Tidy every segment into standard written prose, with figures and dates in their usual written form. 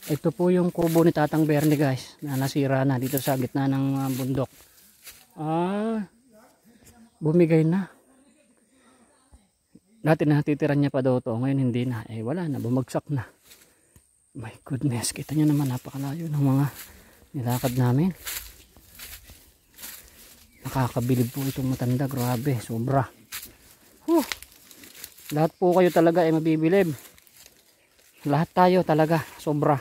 Ito po yung kubo ni Tatang Bernie guys, na nasira na dito sa gitna ng bundok. Bumigay na. Dati natitira niya pa daw to, ngayon hindi na. Eh wala na, bumagsak na. My goodness, kita niyo naman napakalayo ng mga nilakad namin. Nakakabilib po itong matanda, grabe, sobra. Lahat po kayo talaga ay mabibilib. Lahat tayo talaga, sobra.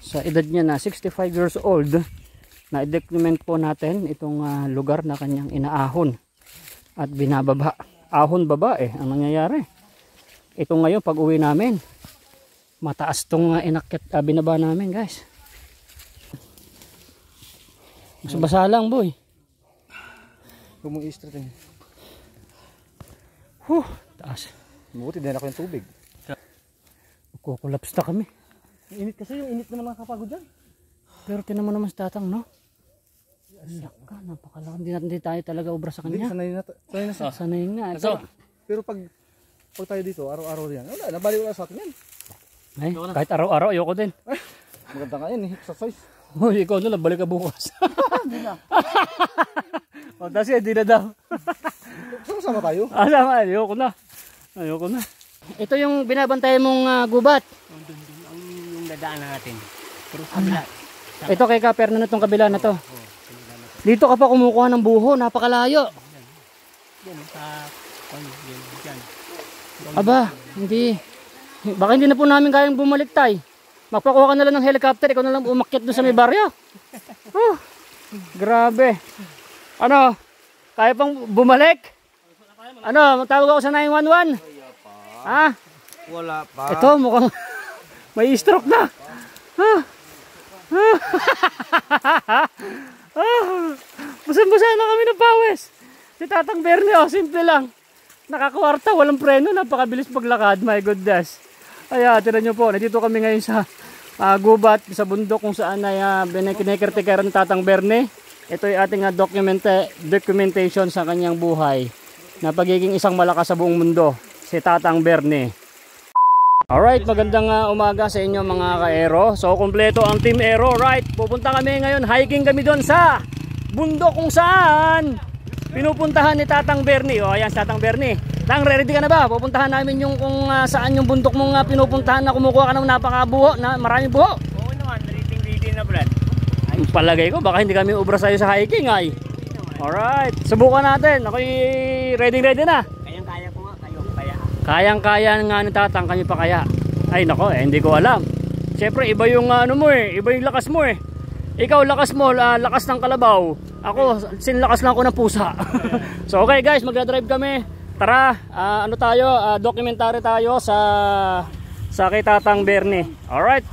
Sa edad niya na 65 years old, na-document po natin itong lugar na kanyang inaahon at binababa. Ahon babae ang nangyayari. Ito ngayon pag uwi namin, mataas tong inakyat, binaba namin guys. Basa lang boy. Kumong istro din. Taas. Buti din ako yung tubig. Kukulaps na kami. Init kasi, yung init naman nakakapagod dyan. Pero tinamo naman si Tatang, no? Saka, napakalaki. Hindi tayo talaga obra sa kanya. Sanay na. Sanay nga. Pero pag tayo dito, araw-araw yan. Wala, nabali wala sa atin yan. Ay, kahit araw-araw, ayoko din. Maganda nga yan, exercise. Uy, ikaw na lang, balik ka bukas. Hindi na. O, kasi hindi na daw. Sama tayo. Sama, ayoko na. Ito yung binabantay mong gubat. Yung dadaan natin. Pero kabila. Ito kay Kaper na itong kabila na to. Dito ka pa kumukuha ng buho, napakalayo. Yan, dyan. Aba, hindi. Baka hindi na po namin kayang bumalik tay. Magpakuha ka na lang ng helicopter, ikaw na lang umakyat doon sa may baryo. Grabe. Ano? Kaya pang bumalik? Ano? Matawag ako sa 911? Ha? Wala pa. Ito, mukhang may stroke na. Busan-busan na kami ng pawis. Si Tatang Bernie, simple lang. Nakakwarta, walang preno, napakabilis paglakad. My goodness. Kaya, tira nyo po, nandito kami ngayon sa gubat, sa bundok kung saan ay kinekertikaran ng Tatang Bernie. Ito ay ating documentation sa kanyang buhay na pagiging isang malakas sa buong mundo, si Tatang Bernie. Alright, magandang umaga sa inyo mga ka-Aero. So, kompleto ang Team Aero, right? Pupunta kami ngayon, hiking kami doon sa bundok kung saan pinupuntahan ni Tatang Bernie. O, ayan si Tatang Bernie. Tang, ready ka na ba? Pupuntahan namin yung kung saan yung bundok mong pinupuntahan na kumukuha ka ng napakabuho, na maraming buho. Oo naman, ready na Brad. Ang palagay ko, baka hindi kami ubra sa'yo sa hiking ay. Alright, subukan natin. Ako'y ready na. Kayang-kaya ko nga, kayo kaya. Kayang-kaya nga ni Tatang, kami pa kaya. Ay nako, hindi ko alam. Siyempre, iba yung mo iba yung lakas mo Ikaw lakas mo, lakas ng kalabaw. Ako, sinlakas lang ako ng pusa. So okay guys, magdadrive kami. Tara, documentary tayo sa kay Tatang Bernie. Alright.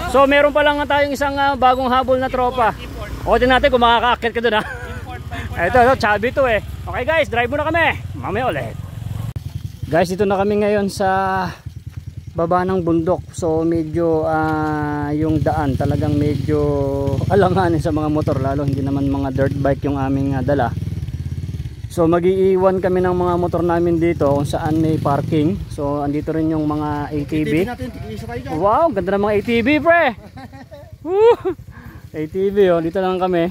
So meron pa lang tayong isang bagong habol na tropa. O din natin kung makaka-akit ka doon ha. Ito, chubby to Okay guys, drive muna kami. Mamaya ulit. Guys, dito na kami ngayon sa baba ng bundok. So medyo yung daan talagang medyo alanganin sa mga motor, lalo hindi naman mga dirt bike yung aming dala. So mag-iiwan kami ng mga motor namin dito kung saan may parking. So andito rin yung mga ATV. Wow, ganda ng mga ATV pre. ATV dito lang kami.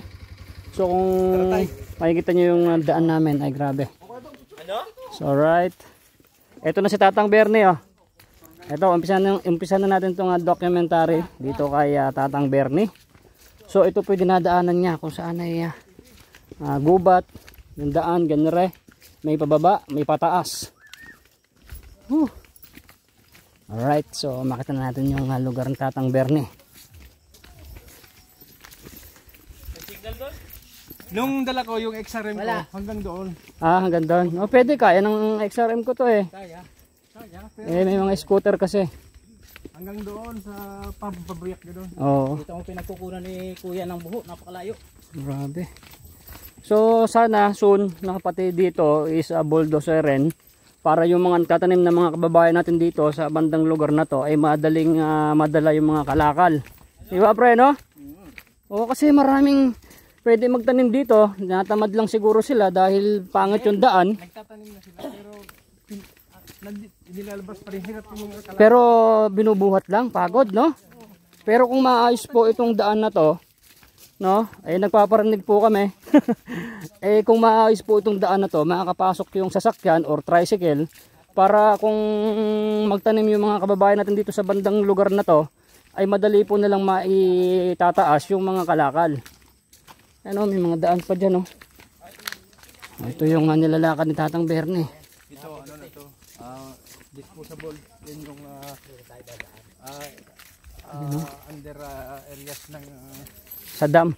So kung makikita nyo yung daan namin, ay grabe. So alright. Ito na si Tatang Bernie Ito, umpisa na natin itong documentary dito kay Tatang Bernie. So ito po yung dinadaanan niya kung saan ay gubat, yung daan, ganire. May pababa, may pataas. Alright, so makita na natin yung lugar ng Tatang Bernie. Nung dala ko yung XRM ko, hanggang doon. Hanggang doon. Pwede kaya ng XRM ko to Kaya. May mga scooter kasi. Hanggang doon sa pampabuyak ka doon. Oo. Ito ang pinagkukunan ni Kuya ng buho, napakalayo. Grabe. So sana soon nakapati dito is bulldozer rin para yung mga tatanim na mga kababayan natin dito sa bandang lugar na to ay madaling madala yung mga kalakal. Di ba pre, no? Oo, kasi maraming pwede magtanim dito. Natamad lang siguro sila dahil pangit yung daan. Nagtatanim na sila pero nilalabas pa rin hirap yung kalakal. Pero binubuhat lang, pagod, no? Pero kung maayos po itong daan na to, no? Eh nagpaparinig po kami. Eh kung maayos po itong daan na to, makakapasok yung sasakyan or tricycle para kung magtanim yung mga kababayan natin dito sa bandang lugar na to, ay madali po nilang maitataas yung mga kalakal. Ano, may mga daan pa dyan, no? Ito yung nilalakad ni Tatang Bernie. Ito, ano na to? Disposable. Yan yung under areas ng Sa dam.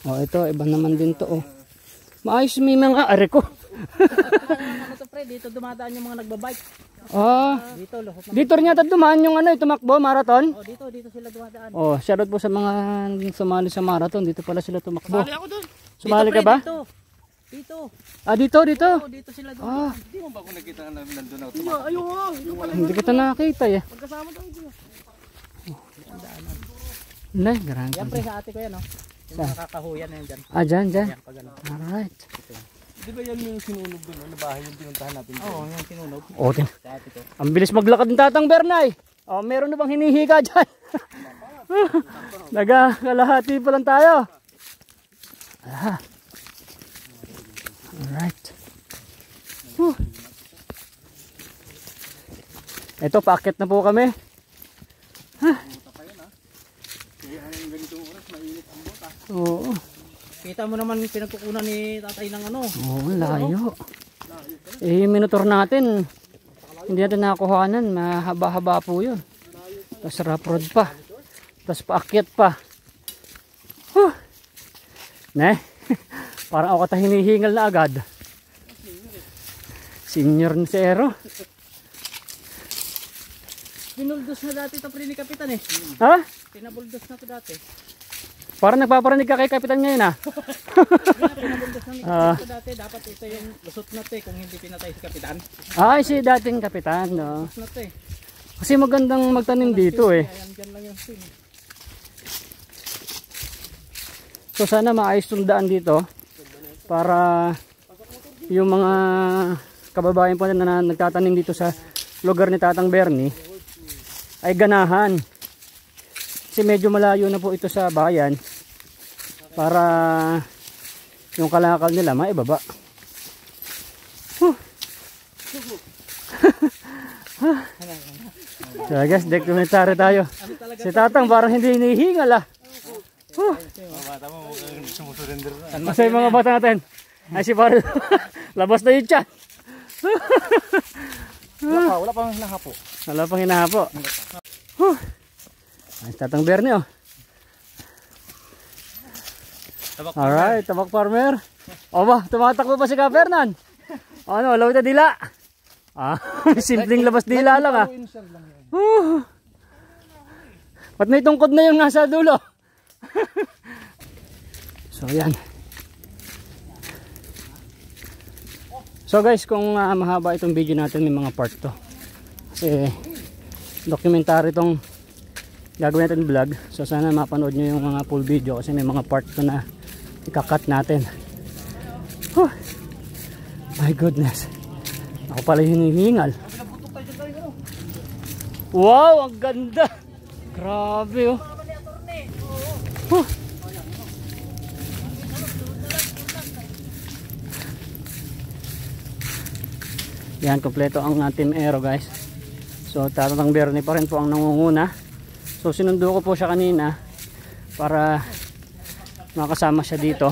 Oh, ito, iba naman din to, oh. Maayos, may mga are ko. Ano to pre, dito dumadaan yung mga nagbabike. Dito lusot na. Dito rin yata dumaan yung tumakbo, marathon. Oh, dito sila dumadaan. Oh, shoutout po sa mga sumali sa marathon. Dito pala sila tumakbo. Sumali ako doon. Sumali ka ba? Dito. Dito. Oh, dito sila dumadaan. Hindi mo ba ako nakita na nandun ako? Hindi kita nakita eh. Magkasama daw dito. Nay, grabe. Yan pre, sa ate ko yan, oh. Yung mga kakahuyan na yan dyan. Dyan. Yan, pag ano. Alright. Di ba yan yung sinunog doon? Na bahay yung pinuntahan natin? Oo, yung sinunog. Oh, Sa ate ko. ang bilis maglakad ng Tatang Bernay. Oh, meron na bang hinihiga dyan? Nagkalahati pa lang tayo. Alright. Ito, paakyat na po kami. Oo. Kita mo naman yung pinagkukunan ni tatay ng ano. Oo, layo. Eh, yung minotor natin, hindi natin nakuhanan. Mahaba-haba po yun. Tapos rough road pa. Tapos paakyat pa. Ne? Parang ako hinihingal na agad. Senior ni Zero. Pinuldos na dati ito pre ni Kapitan eh. Ha? Pinabuldos na ito dati. Parang nagpaparinig ka kay Kapitan ngayon ha? Pinabuldos na ito dati. Dapat ito yung lusot na ito eh, kung hindi pinatay si Kapitan. Ay, si dating Kapitan. No? Lusot na ito eh. Kasi magandang magtanim dito eh. Ayan dyan lang yung pin. So sana maayos yung daan dito para yung mga kababayan po na nagtatanim dito sa lugar ni Tatang Bernie ay ganahan. Kasi medyo malayo na po ito sa bayan para yung kalakal nila maibaba. So I guess dokumentary tayo. Si Tatang parang hindi hinihingal ah. Masay mga bata natin. Ay si Paril. Labas na yun siya. Wala pang hinahapo. Wala pang hinahapo. Ay Tatang Bernie oh. Alright, tabak farmer. O ba, tumatakbo pa si Ka Fernan. Ano, lawit na dila. Simpleng labas dila lang ah. Ba't may tungkod na yung nasa dulo? So yan. So guys, kung mahaba itong video natin, may mga part to. Kasi documentary itong gagawin natin vlog. So sana mapanood nyo yung mga full video kasi may mga part to na ikakat natin. My goodness. Ako pala hinihingal. Wow, ang ganda. Grabe oh. Yan, kompleto ang Team Aero guys. So Tatang Bernie pa rin po ang nangunguna. So sinundo ko po siya kanina para makasama siya dito.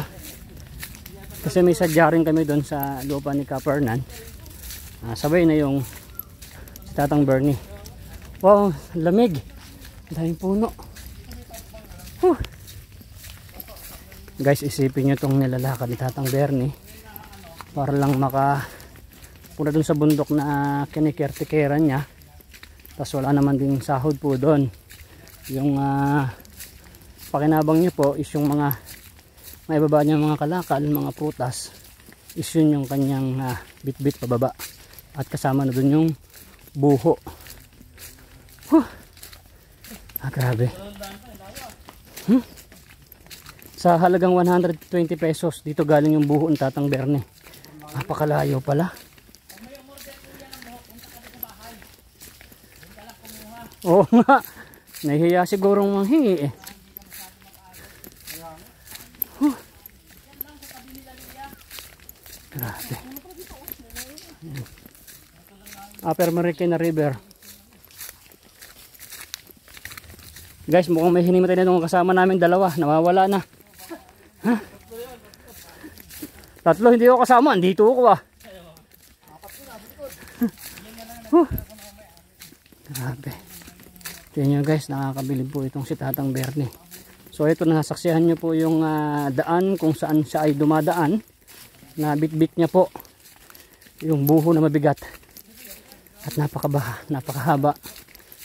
Kasi may sadya rin kami doon sa lupa ni Ka Fernan. Sabay na yung si Tatang Bernie. Wow, lamig. Daming puno. Guys, isipin nyo itong nilalakad ni Tatang Bernie para lang punta dun sa bundok na kinikertikeran niya. Tapos wala naman din sahod po doon. Yung pakinabang niyo po is yung mga maibaba niya mga kalakal, mga prutas, is yun yung kanyang bit-bit pababa. At kasama na dun yung buho. Grabe. Sa halagang 120 pesos dito galing yung buho ng Tatang Bernie. Napakalayo pala. Oo nga. Nahihiya sigurong manghingi eh. Grabe. Upper Marikina River. Guys, mukhang may hinimatay na nung kasama namin dalawa. Nawawala na. Ha? Tatlo hindi ko kasama. Andito ako ah. Grabe. Tingnan nyo guys, nakakabilib po itong si Tatang Bernie. So ito, nasaksihan nyo po yung daan kung saan siya ay dumadaan. Nabitbit niya po yung buho na mabigat. At napakahaba.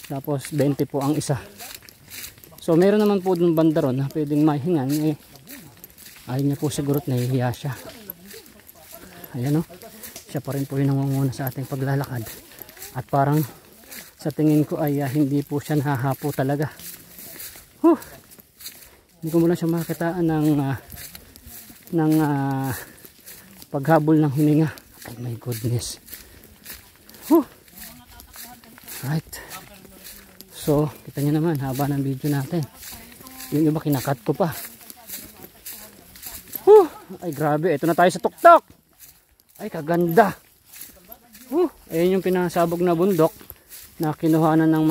Tapos 20 po ang isa. So meron naman po dun banda ron na pwedeng mahingan. Eh, ayaw niya po siguro at nahihiya siya. Ayan o. Siya pa rin po yung nangunguna sa ating paglalakad. At parang sa tingin ko ay hindi po siya nahahapo talaga. Hindi ko muna siya makitaan ng paghabol ng hininga. Ay my goodness. Right. So, kita nyo naman, haba ng video natin. Yung iba kinakat ko pa. Ay grabe, ito na tayo sa tuktok. Ay kaganda. Ayun yung pinasabog na bundok na kinuhanan ng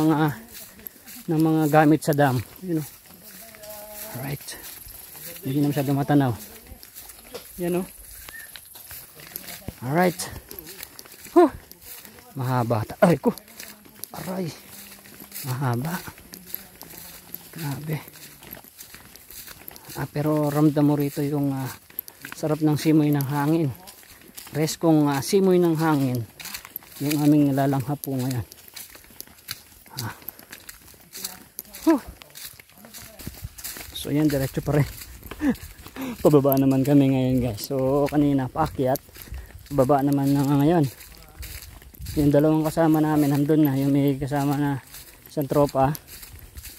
mga gamit sa dam. You know. Right. Hindi na masyado matanaw. Yan o. Alright. Mahaba. Ay ko. Aray. Mahaba. Grabe. Pero ramdam mo rito yung sarap ng simoy ng hangin. Reskong simoy ng hangin yung aming nilalanghap po ngayon. So yan, diretso pa rin. Pababa naman kami ngayon guys. So kanina paakyat, pababa naman na ngayon. Yung dalawang kasama namin nandun na. Yung may kasama na isang tropa,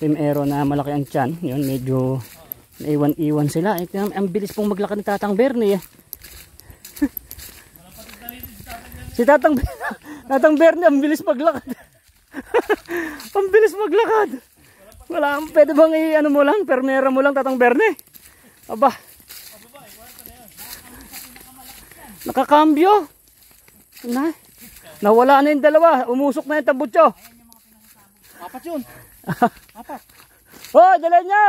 Team Aero na malaki ang tiyan. Yun, medyo naiwan-iwan sila. Ang bilis pong maglakad ni Tatang Bernie eh. Si Tatang Bernie ang bilis maglakad. Ang bilis maglakad. Wala, pwede bang ano mo lang, permera mo lang Tatang Bernie? Aba. Nakakambyo. Nawala na yung dalawa. Umusok na yung tabutso. Apat yun. Apat. Oh, dala nyo.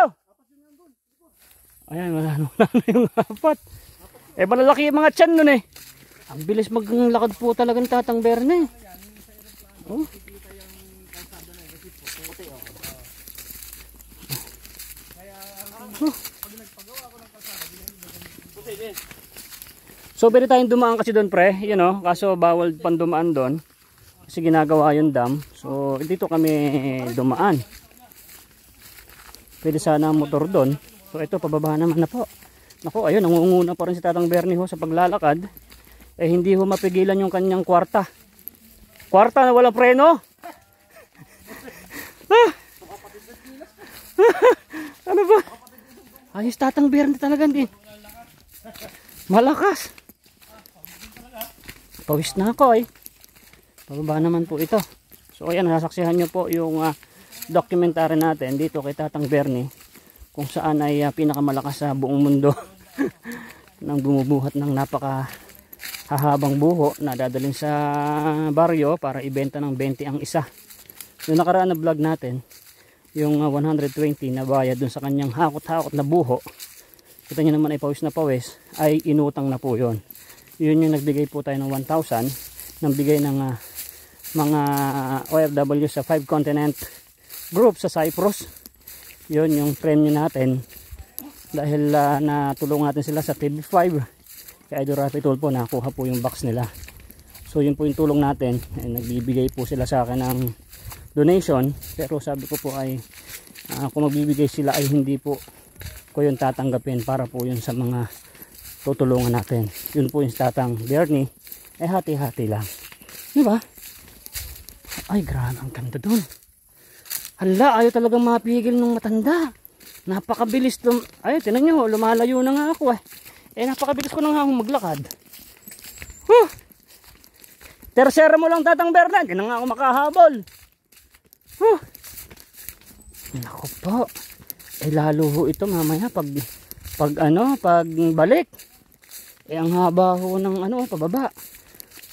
Ayan, wala na yung apat. Eh, malalaki yung mga tiyan nun eh. Ang bilis maglakad po talaga ng Tatang Bernie. Oh. So pwede tayong dumaan kasi doon pre, you know, kaso bawal pang dumaan doon kasi ginagawa yung dam. So dito kami dumaan. Pwede sana motor doon. So ito, pababa naman na po. Naku, ayun, nangunguna pa rin si Tatang Bernie ho sa paglalakad. Eh hindi ho mapigilan yung kanyang kwarta. Kwarta na walang preno. Ano ba? Ayos Tatang Bernie talaga din. Malakas. Pawis na ako eh. Pababa naman po ito. So ayan, nasaksihan nyo po yung documentary natin dito kay Tatang Bernie. Kung saan ay pinakamalakas sa buong mundo. Nang bumubuhat ng napaka hahabang buho na dadalhin sa baryo para ibenta ng 20 ang isa. Noong nakaraan na vlog natin, yung 120 na bayad dun sa kanyang hakot-hakot na buho, kita nyo naman ay pawis na pawis, ay inutang na po yun. Yun yung nagbigay po tayo ng 1,000 nang bigay ng mga OFW sa 5 continent group sa Cyprus. Yun yung premyo natin dahil natulungan natin sila sa TV5 kay Idol Rafi Tulfo, nakuha po yung box nila. So yun po yung tulong natin. Nagbibigay po sila sa akin ng donation, pero sabi ko po ay kung magbibigay sila ay hindi po ko yun tatanggapin, para po yun sa mga tutulungan natin. Yun po yung Tatang Bernie, eh hati-hati lang, di ba? Ay grabe, ang ganda dun. Hala, ayaw talagang mapigil ng matanda. Napakabilis ay tinan nyo, lumalayo na nga ako eh. Eh napakabilis ko na nga maglakad. Tercera mo lang Tatang Bernie, hindi na nga ako makahabol. Naku po. Lalo ho ito mamaya pag balik. Ang haba ho ng pababa.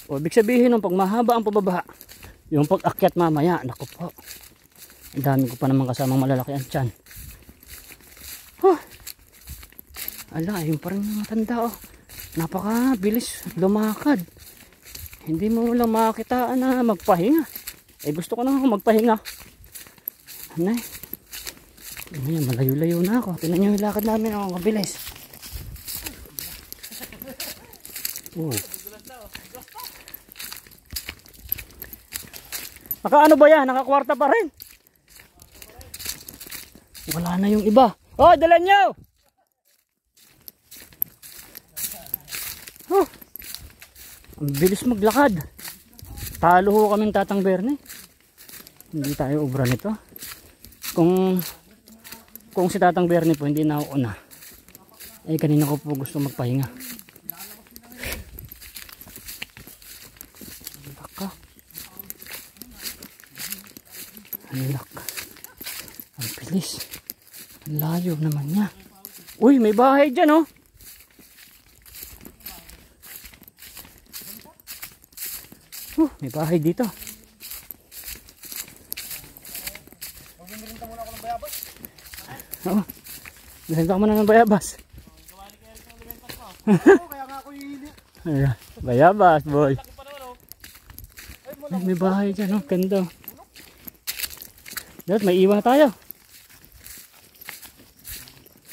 O ibig sabihin pag mahaba ang pababa, yung pag-akyat mamaya, naku po. Ang dami ko pa naman kasamang malalaki ang tiyan. Ala, ayun pa rin yung matanda napakabilis lumakad. Hindi mo lang makitaan na magpahinga. Gusto ko na magpahinga. Anay. Ayan, malayo-layo na ako. Tingnan nyo yung lakad namin. Kabilis. Naka ba yan? Nakakwarta pa rin. Wala na yung iba. Dala nyo! Ang bilis maglakad. Talo ho kaming Tatang Bernie. Hindi tayo ubra nito. Kung si Tatang Bernie po hindi na una, kanina ko po gusto magpahinga. Ang bilis. Ang layo naman niya. Uy, may bahay dyan may bahay dito. Magmirinta muna ako ng bayabas. Mirinta ko muna ng bayabas. Kaya nga ako hindi. Bayabas, boy. May bahay dyan, ganda. Dahil may iwan tayo.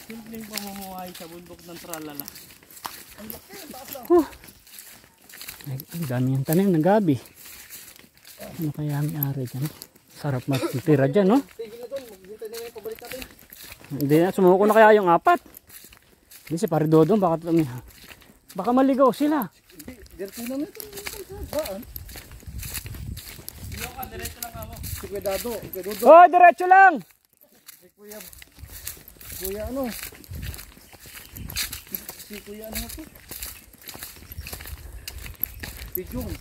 Simpleng pamumuhay sa bundok ng tralala. Ang dami yung tanim ng gabi. Ano kaya may ari dyan? Sarap matitira dyan, no? Tigil na doon, maghintay na yung pabalik natin. Hindi na, sumuko na kaya yung 4. Hindi si Pare Dodong, baka maligaw sila. Hindi, dirty na nito. Saan? Diretso lang ako. Si Kuya Dado, Kuya Dodo. Diretso lang! Si Kuya Si Kuya ano to? Si Jung.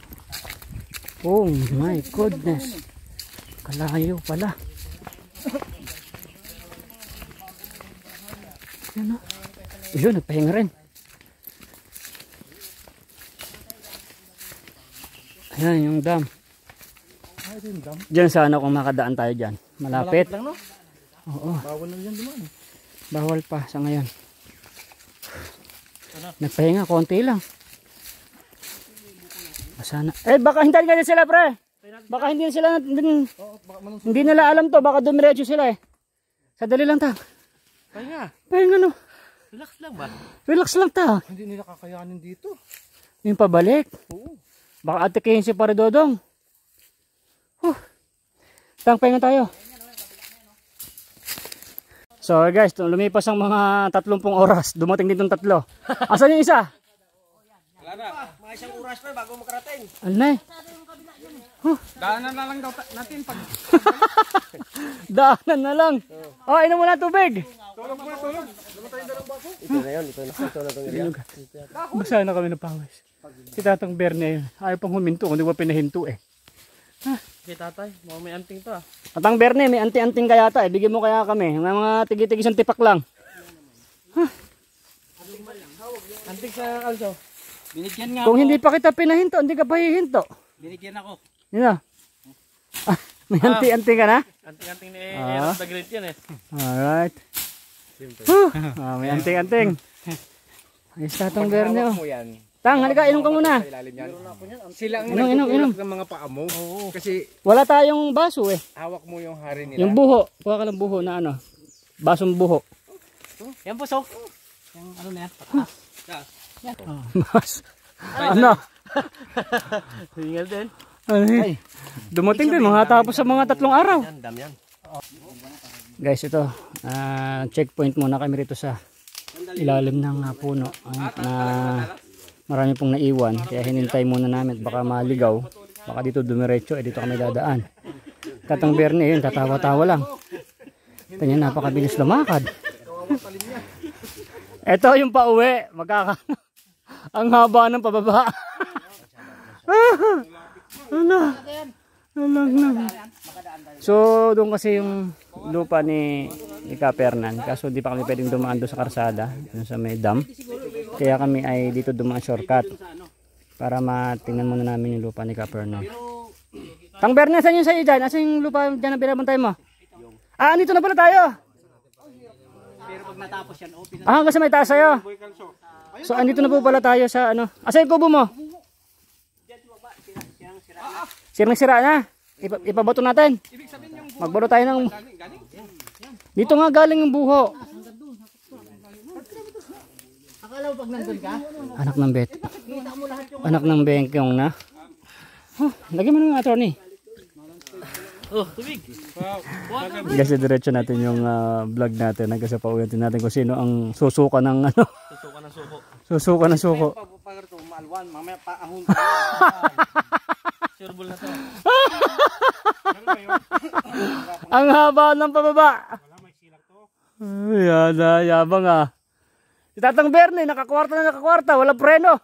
Oh my goodness. Kalayo pala. Yan Yun, nagpahinga rin. Ayan yung dam. Ito yung dam. Diyan sana kung makadaan tayo dyan. Malapit. Lang, no? Oo. Bawal lang yan dumaan. Bawal pa sa ngayon. Nagpahinga, konti lang. Sana. Baka hintayin ka sila, pre. Baka hindi sila, hindi nila alam to. Baka dumiretso sila Sadali lang ta. Pahinga no. Relax lang ba? Relax lang ta. Hindi nila kakayanin dito. Yung pabalik. Oo. Baka atikihin si Pare Dodong. Pahinga tayo. So guys, lumipas ang mga 30 oras. Dumating ditong 3. Asan yung isa? Wala na. Mga isang oras pa bago makarating. Alnay. Daanan na lang daw natin pag... Daanan na lang. Inom muna tubig. Tulog muna, tulog. Ito na yun. Ito na itong area. Basa na kami ng pawis. Si Tatang Bernie, ayaw pang huminto. Kung di ba pinahinto Okay tatay, may anting to Tatang Bernie, may anting-anting kaya ta. Bigyan mo kaya kami. Mga tigi-tigi isang tipak lang. Anting sa kalso. Binigyan nga Kung ako. hindi pa kita pinahinto, hindi ka pa hihinto. Binigyan ako. Yun na. May anting-anting ka na? Anting-anting ni Eros the Great yan Alright. May anting-anting. Ayos Tatang Bernie mo yan. Tang, halika, inom ka muna. Sila ang Inom. nagtutulak ng mga paa mo. Kasi Wala tayong baso hawak mo yung hari nila. Yung buho. Kuha ka ng buho na basong buho. Yan po, so. Yung ano na yan. Mas. Ano? Hingal din. Dumating din mga tapos sa mga 3 araw. Yan, dam yan. Guys, ito. Checkpoint muna kami rito sa ilalim ng puno. Na marami pong naiwan. Kaya hinintay muna namin. Baka maligaw. Baka dito dumiretso. Dito kami dadaan. Tatang Bernie yun. Tatawa-tawa lang. Ito niya, napakabilis lumakad. Ito yung pauwi. Ang haba ng pababa. Ano? Alang lang. So, doon kasi yung lupa ni Kapernan. Kaso di pa kami pwedeng dumaan doon sa karsada, doon sa may dam. Kaya kami ay dito dumaan shortcut para matingnan muna namin yung lupa ni Kapernan. Tang Bernan, saan yung sa'yo dyan? Asan yung lupa dyan na binabantay mo? Ah, andito na pala tayo. Pero pag natapos yan, open na. Ah, kasi may taas sa'yo. So, andito na po pala tayo sa ano. Asan yung kubo mo? Sirang sira na. Ipabato natin. Magbato tayo ng... Dito nga galing yung buho. Akala mo pag nandun ka? Anak ng bet. Anak ng bengkong na. Lagyan mo ng attorney. Oh, tubig. Kasi diretso natin yung vlog natin. Hanggang sa pauwitin natin kung sino ang susuka ng ano. Susuka ng suko. Susuka ng suko. Pag ito, maalwan, mamaya paahon. Sureball na to. Ang haba ng pababa. Yan na, yabang ah. Si Tatang Bernie, nakakwarta na nakakwarta. Wala preno.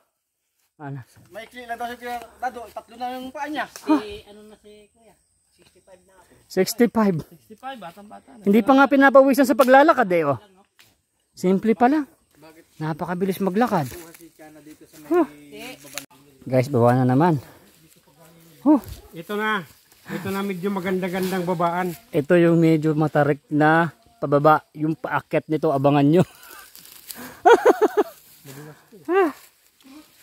Ano? Maikli lang daw si Kuya Dado, 3 na yung paa niya. Ano na si Kuya? 65 na ako. 65. 65, batang-bata na. Hindi pa nga pinapawisan sa paglalakad eh. Oh. Simple pa lang. Napakabilis maglakad. Guys, bawa na naman. Ito na medyo maganda-gandang babaan. Ito yung medyo matarik na pababa. Yung paakyat nito, abangan nyo.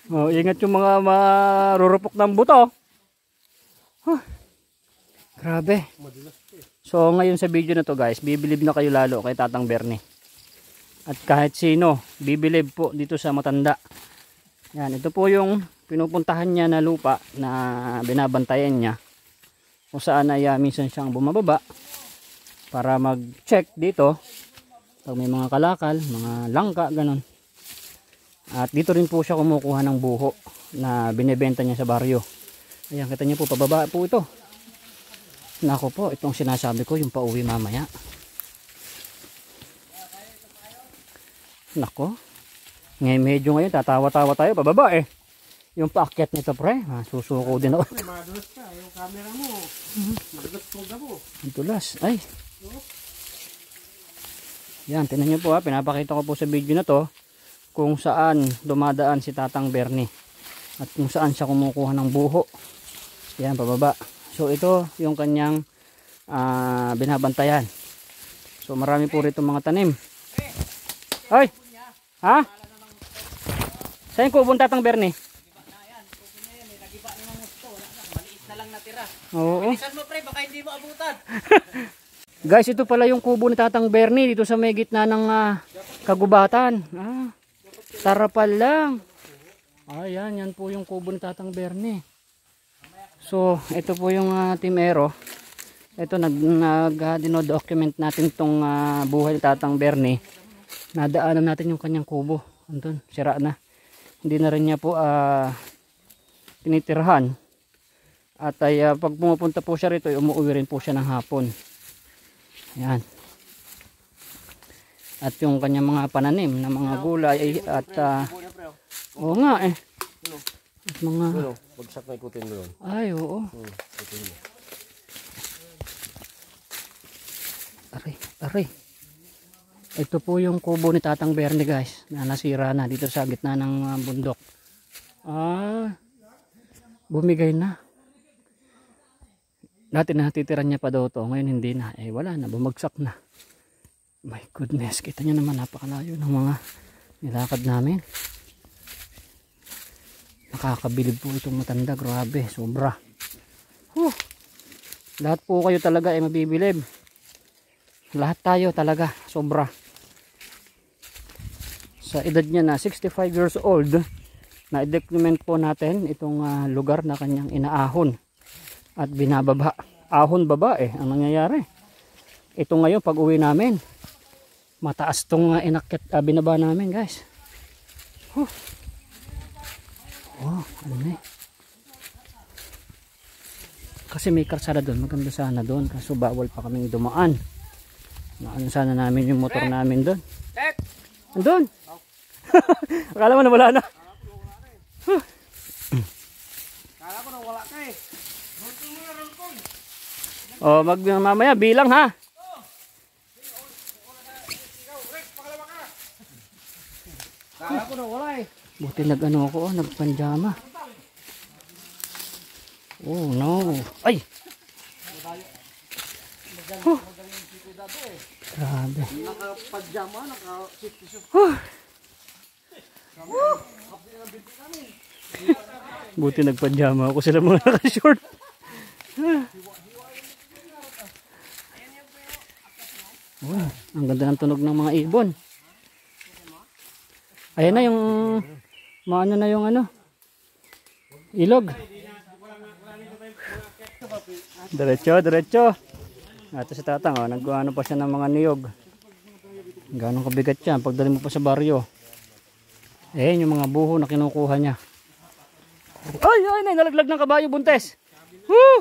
Oh, ingat yung mga marurupok ng buto. Grabe. So ngayon sa video na to guys, bibilib na kayo lalo kay Tatang Bernie. At kahit sino, bibilib po dito sa matanda. Yan, ito po yung pinupuntahan niya na lupa na binabantayan niya. Kung saan ay minsan siyang bumababa para mag-check dito. Pag may mga kalakal, mga langka, ganun. At dito rin po siya kumukuha ng buho na binebenta niya sa baryo. Ayan, kita niyo po, pababa po ito. Nako po, itong sinasabi ko, yung pauwi mamaya. Nako. Ngayon medyo ngayon, tatawa-tawa tayo, pababa eh. Yung paakyat nito pre, susuko din ako. Madulas ka, yung camera mo. Madulas po mo. Ang tulas, ay. Yan, tingnan niyo po ha, pinapakita ko po sa video na to kung saan dumadaan si Tatang Bernie at kung saan siya kumukuha ng buho. Yan, pababa. So ito yung kanyang binabantayan. So marami po rito mga tanim. Hoy! Ha? Saan ko punta Tatang Bernie? Maliit na lang natira. Oo. Bilisan mo pre, baka hindi mo abutan. Guys, ito pala yung kubo ni Tatang Bernie dito sa may gitna ng kagubatan. Sarapal lang. Ayan, yan po yung kubo ni Tatang Bernie. So, ito po yung Team Aero. Ito, dino-document natin tong buhay ni Tatang Bernie. Nadaanan natin yung kanyang kubo. Andun, sira na. Hindi na rin niya po tinitirhan. At ay pag pumupunta po siya rito, umuwi rin po siya ng hapon. Ayan. At yung kanyang mga pananim na mga gulay at oo nga eh. At mga Bagsak na ikutin mo yun. ay oo. Aray. Ito po yung kubo ni Tatang Bernie guys, na nasira na dito sa gitna ng bundok. Bumigay na. Dati natitiran niya pa daw to, ngayon hindi na. Eh wala na, bumagsak na. My goodness, kita niyo naman napakalayo ng mga nilakad namin. Nakakabilib po itong matanda, grabe, sobra. Lahat po kayo talaga ay mabibilib. Lahat tayo talaga, sobra. Sa edad niya na 65 years old, na-document po natin itong lugar na kanyang inaahon at binababa. Ahon baba ang nangyayari. Ito ngayon pag uwi namin, mataas tong inakyat, binaba namin guys. Ano na eh. Kasi may karsada doon, maganda sana doon, kaso bawal pa kaming dumaan. Ano sana namin yung motor namin doon. Doon. Akala mo na wala na. Kala ko na wala ka eh. O, mamaya bilang ha. Kala ko na wala eh. Buti nag-ano ako, nagpanjama. Oh no. Ay! Huh. Grabe. Naka-pajama, naka-safety shoes. Huh. Buti nagpanjama ako, sila mga naka-short. Oh, ang ganda ng tunog ng mga ibon. Ayan na yung maano na yung ano, ilog. Diretso. Ito si Tatang, oh, nag-ano pa siya ng mga niyog. Ganong kabigat yan pagdali mo pa sa baryo. Ayan yung mga buho na kinukuha niya. Ay, nalaglag ng kabayo buntes. Woo!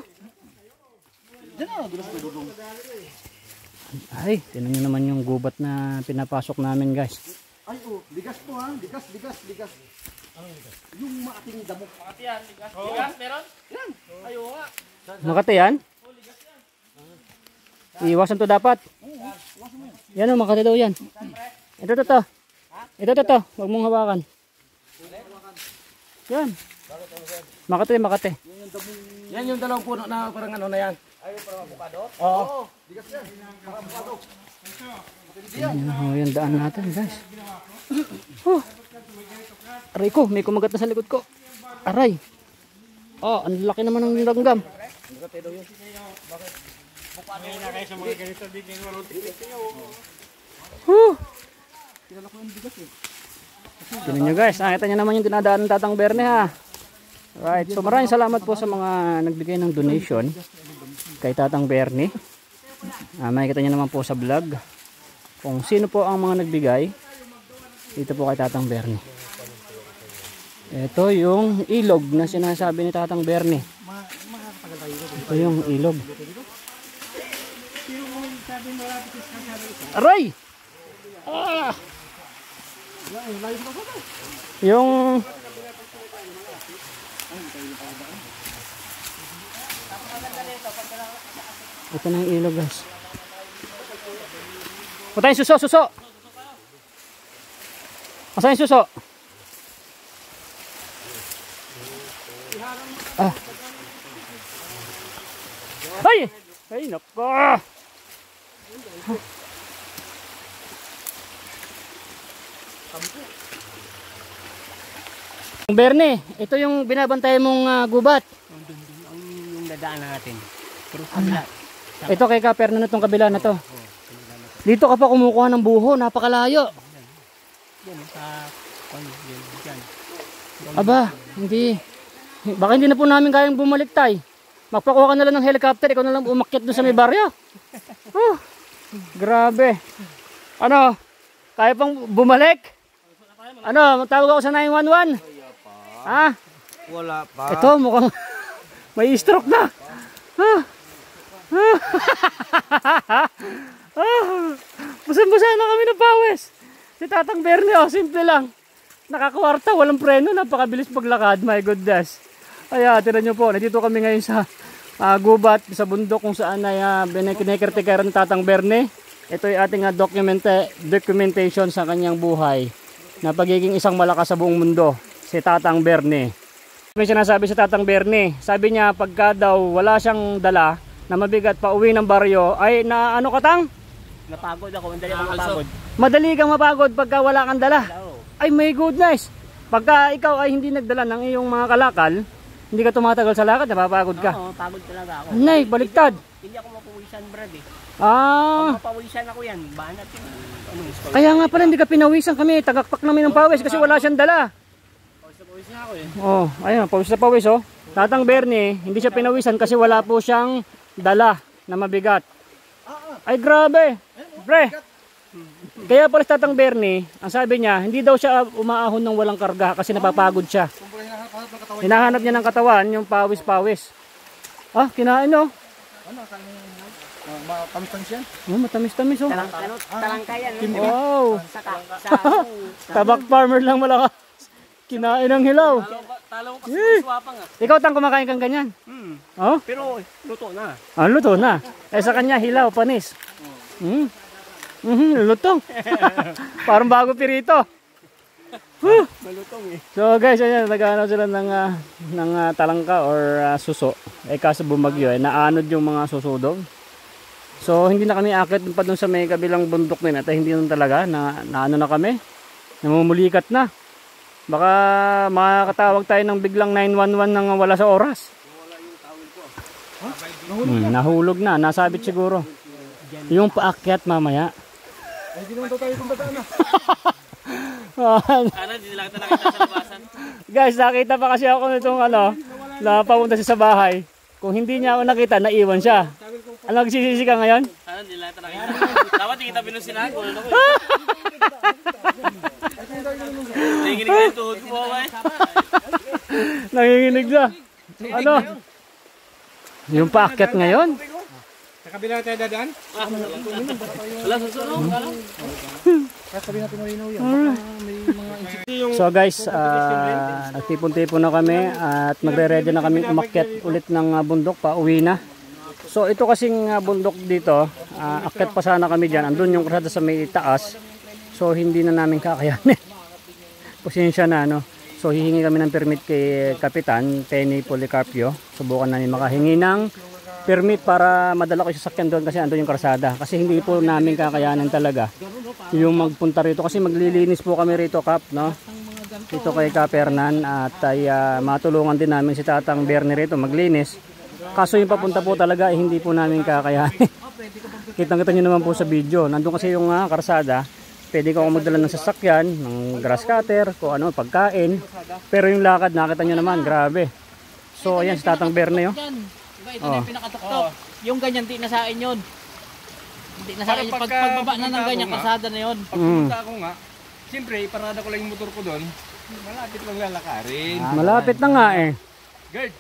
Ay, tinan nyo naman yung gubat na pinapasok namin, guys. Ay, oh, bigas to ha. Bigas. Anong bigas? Yung maating damo. Makati yan, ligas. Ligas, meron? Yan. Ayaw nga. Makati yan? Iwasan to dapat. Yan o, Makati daw yan. Ito to. Huwag mong hawakan. Yan. Makati. Yan yung dalawang puno na parang ano na yan. Ayaw para avocado? Oo. Bigas yan. Para avocado. Yan, daan natin, guys. Oh. Aray ko, may kumagat na sa likod ko. Aray. Oh, ang laki naman ng langgam. Tignan nyo guys, nakita nyo naman yung dinadaan ng Tatang Berne ha. Right, so maraming salamat po sa mga nagbigay ng donation kay Tatang Berne. Makikita nyo naman po sa vlog kung sino po ang mga nagbigay dito po kay Tatang Berne. Ito yung ilog na sinasabi ni Tatang Berne. Ito yung ilog. Aray! Ah! Yung ito na yung ilog guys. Punta yung suso. Masa yung suso? Ah. Ay nako. Berne, ito yung binabantay mong gubat. Yung nadaan natin. Pero Ito kay Kaper na itong kabila na to. Dito ka pa kumukuha ng buho, napakalayo. yan sa yan. Aba, hindi. Baka hindi na po namin kayang bumalik tay. Magpakuha ka na lang ng helicopter, ikaw na lang umakyat doon sa may baryo. Grabe. Ano? Kaya pang bumalik? Ano, matawag ako sa 911? Ha? Wala pa. Ito, mukhang may stroke na. Busan-busan na kami ng pawis. Si Tatang Berne, oh, simple lang. Nakakwarta, walang preno, napakabilis paglakad. My goodness. Kaya, tira nyo po, nandito kami ngayon sa gubat, sa bundok kung saan ay kinekertikaran ng Tatang Berne. Ito ay ating documentation sa kanyang buhay na pagiging isang malakas sa buong mundo, si Tatang Berne. May sinasabi si Tatang Berne, sabi niya pagka daw wala siyang dala na mabigat pa uwi ng baryo, ay na ano Katang? Napagod ako, madali ako mapagod. Madali kang mapagod pagka wala kang dala. Ay my goodness, pagka ikaw ay hindi nagdala ng iyong mga kalakal, hindi ka tumatagal sa lakad, napapagod ka. Oo, pagod talaga ako. Nay, baliktad. Hindi ako mapawisan, Brad eh. Ah, Pag mapawisan ako yan, banat yung kaya nga pala hindi ka pinawisan kami, tagakpak namin ng pawis kasi wala siyang dala. pawis na ako eh. Oh, ayun, pawis na pawis oh. Tatang Berne, hindi siya pinawisan kasi wala po siyang dala na mabigat. Ay grabe, pre. Kaya pala si Tatang Berne, ang sabi niya, hindi daw siya umaahon ng walang karga kasi napapagod siya. Hinahanap niya ng katawan, yung pawis-pawis. Ah, kinain oh. Matamis yan. Oh, matamis-tamis oh. Talangkayan. Wow. Sa Tabak farmer lang malakas. Kinain ng hilaw. Talo ko kasi swapang ah. Ikaw tang kumakain kang ganyan. Oh? Pero luto na. Ah, luto na. Eh sa kanya hilaw, panis. Lutong. Parang bago pirito. Malutong eh. So guys, ayan, nag-ano sila ng talangka or suso. Eh kaso bumagyo, naanod yung mga suso doon. So hindi na kami akit pa doon sa may kabilang bundok din at hindi nun talaga naano na kami. Namumulikat na. Baka makakatawag tayo ng biglang 911 nang wala sa oras. Nahulog na, nasabit siguro. Yung paakyat mamaya. Ay, hindi naman daw tayo kung bataan na. Sana hindi nila kita nakita sa labasan. Guys, nakita pa kasi ako nitong na papunta siya sa bahay. Kung hindi niya ako nakita, naiwan siya. Ano, nagsisisi ka ngayon? Sana hindi nila kita nakita. Dapat hindi kita pinusinan ko. Nanginginig na yung tuhod ko ba eh. Nanginginig na. Ano? Yung paakyat ngayon? Sa kabila tayo dadaan? Wala susunod. Kaya sabihin natin malinaw yan. Baka may mga So guys, nagtipon-tipon na kami at magre-ready na kami umakyat ulit ng bundok pa uwi na. So ito kasing bundok dito, akyat pa sana kami dyan. Andun yung krasada sa may taas. So hindi na namin kakayanin. Pasensya na no. So hihingi kami ng permit kay Kapitan Penny Policarpio. Subukan namin makahingi ng permit para madala ko yung sasakyan doon kasi andun yung krasada. Kasi hindi po namin kakayanin talaga yung magpunta rito kasi maglilinis po kami rito, Kap, no? Dito kay Kap Hernan at ay matulungan din namin si Tatang Bernie rito maglinis. Kaso yung papunta po talaga hindi po namin kakayanin. Kitang-kita nyo naman po sa video. Nandun kasi yung karsada. Pwede ko magdala ng sasakyan, ng grass cutter, kung ano, pagkain. Pero yung lakad, nakita nyo naman, grabe. So ayan si Tatang Bernie, oh. Diba, ito na yung pinakatuktok. Yung ganyan, di na sa akin yun. Hindi na sa akin. Pagbaba na ng ganyan, kasada na yun. pagpunta ako nga, siyempre, iparada ko lang yung motor ko doon. Malapit lang lalakarin. Malapit na nga eh. Guard!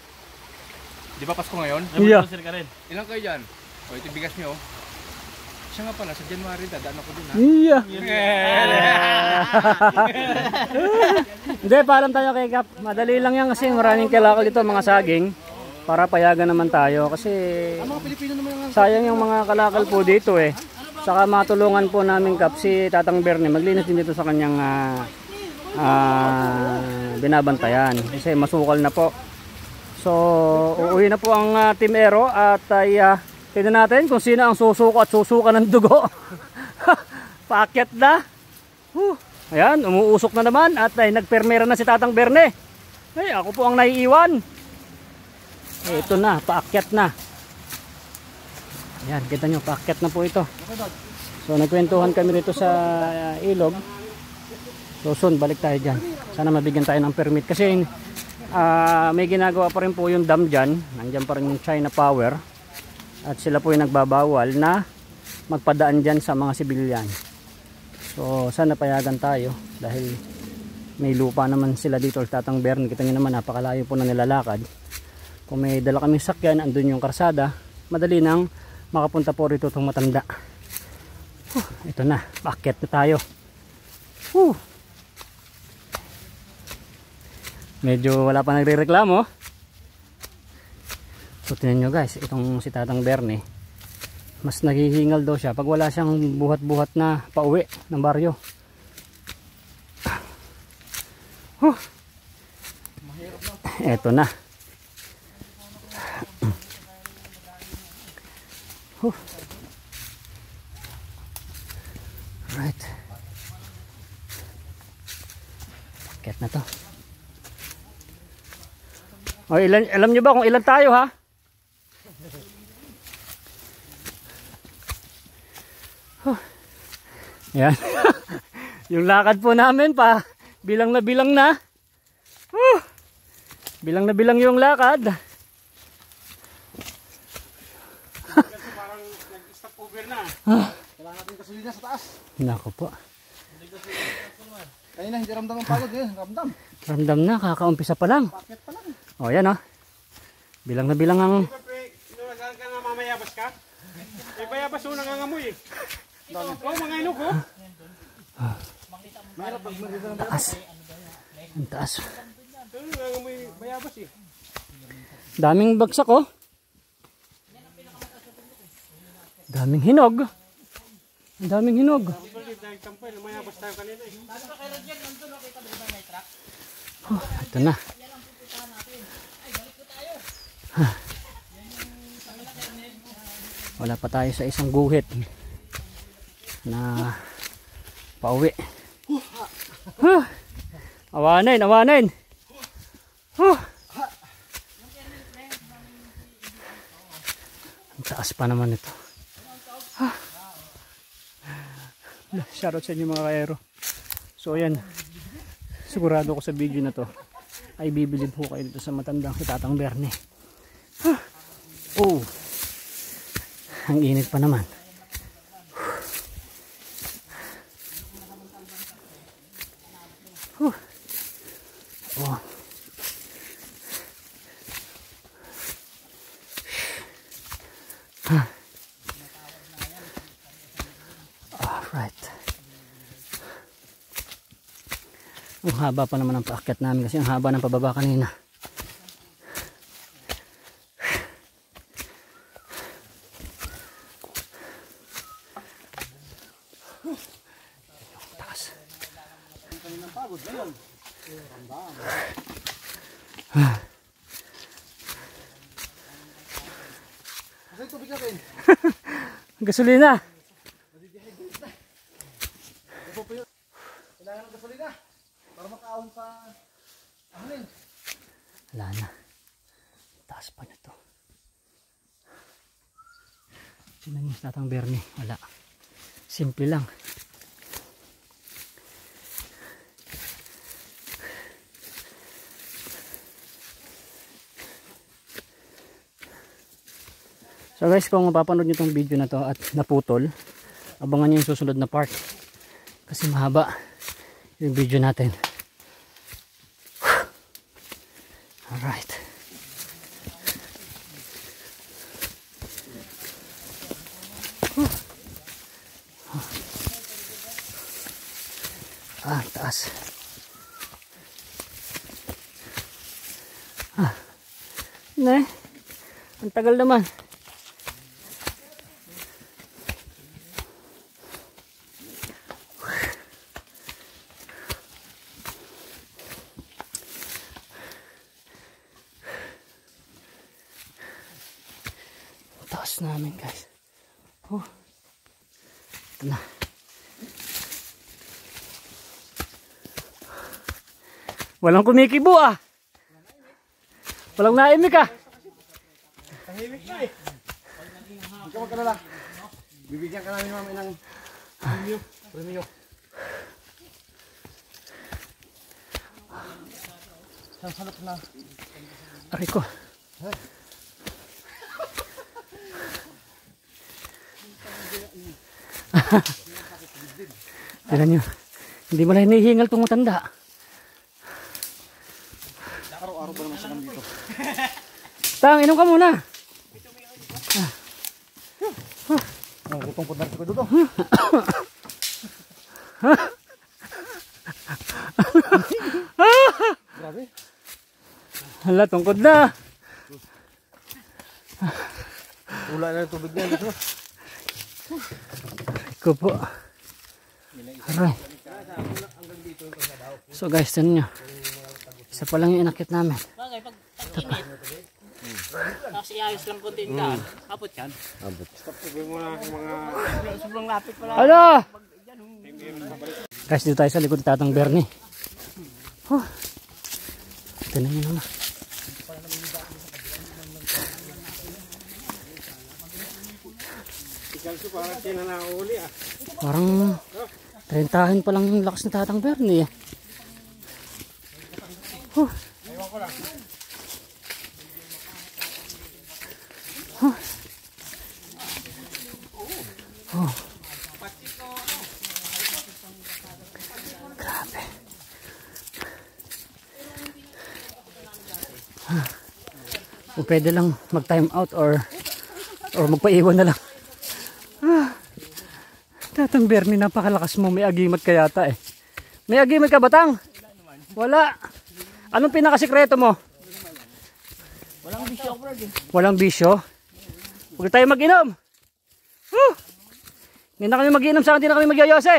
Di ba Pasko ngayon? Yeah. Sir ka rin. Ilang kayo dyan? O, ito bigas nyo. Siya nga pala, sa January, dadaan ako din ha. Yeah. Hindi, paalam tayo kay Kap. Madali lang yan kasi maraming kilakal dito, mga saging. Para payagan naman tayo kasi sayang yung mga kalakal po dito eh. Saka matulungan po namin, Kap, si Tatang Bernie maglinis din dito sa kanyang binabantayan kasi masukal na po. So uuwi na po ang Team Aero at ay tignan natin kung sino ang susuko at susuka ng dugo. Paakyat na. Ayan, umuusok na naman at ay nagpermera na si Tatang Bernie. Ay, ako po ang naiiwan. Ito na, paakyat na. Ayan, kita nyo, paakyat na po ito. So nagkwentuhan kami rito sa ilog. So soon, balik tayo dyan. Sana mabigyan tayo ng permit. Kasi may ginagawa pa rin po yung dam dyan. Nandyan pa rin yung China Power. At sila po yung nagbabawal na magpadaan dyan sa mga sibilyan. So sana payagan tayo. Dahil may lupa naman sila dito. Tatang Bernie, kita nyo naman, napakalayo po na nilalakad. Kung may dala kaming sakyan, andun yung karsada, madali nang makapunta po rito itong matanda. Ito na, paakyat na tayo. Medyo wala pa nagre-reklamo. So tingnan nyo guys, itong si Tatang Bernie, mas naghihingal daw siya pag wala siyang buhat-buhat na pauwi ng baryo. Ito na. Right. Paket na to. O, alam nyo ba kung ilan tayo ha? Yan. Yung lakad po namin pa bilang na bilang na. Bilang na bilang yung lakad. Parang nag-stop over na. Kailangan natin gasolina sa taas. Nako po. Kaya na, hindi ramdam ang pagod eh. Ramdam. Ramdam na, kakaumpisa pa lang. Paket pa lang. O yan o. Bilang na bilang ang... Inuwagan ka nga mamayabas ka? May bayabas o nangangamoy eh. Oo, mga inok oh. Mahirap pag maganda ng Taas. Ang taas. May mayabas eh. Daming bagsak oh. Daming hinog. Ang daming hinog. Dahil tampay, mayabas tayo kanina eh. Oh, ito na. Wala pa tayo sa isang guhit na pauwi. Awanin, awanin. Ang taas pa naman ito. Shoutout sa inyo mga kaero. So ayan, sigurado ko sa video na to ay bibilib po kayo dito sa matandang si Tatang Bernie. Oh, ang init pa naman. Oh. Alright. Ang haba pa naman ang paakyat namin kasi ang haba ng pababa kanina. Taas. Kasi tubig natin. Gasolina. Kailangan ng gasolina para makaahon sa ahanin. Wala na. Taas pa na to. Sino yung Tatang Bernie? Wala. Simple lang. So guys, kung mapapanood nyo itong video na to at naputol, abangan nyo yung susunod na part. Kasi mahaba yung video natin. Alright. Taas. Ang tagal naman. Taas namin guys. Ito na. Walang kumikibo ah. Walang naimik ah. Tahimik na eh. Huwag ka magkalala. Bibigyan ka namin mami ng premium. Salap na. Aray ko. Tignan nyo. Hindi mo lang hinihingal itong matanda. Araw-araw ba naman siya dito? Tang, inom ka muna. Utong po na ko dito. Grabe. Hala, tungkod na. Wala na yung tubig na dito. Iko po. Aray. So guys, tinan nyo. Isa pa lang yung inakit namin. Bagay, pag init. Tapos iayos lang konti yung daan. Abot yan. Sabihin mo na mga... Sobrang lapit pala. Ano? Guys, dito tayo sa likod ni Tatang Bernie. Tinan nyo naman. Ikalso parang sila nakahuli ah. Parang 30 pa lang yung lakas ni Tatang Bernie eh. Ewan ko lang. Grabe. O pwede lang mag time out or magpaiwan na lang. Tatang Bernie, napakalakas mo, may agimat ka yata eh. May agimik ka, Batang? Wala. Anong pinakasikreto mo? Walang bisyo, bro. Walang bisyo? Huwag tayo mag-inom. Hindi na kami mag-inom, saka hindi na kami magyayose.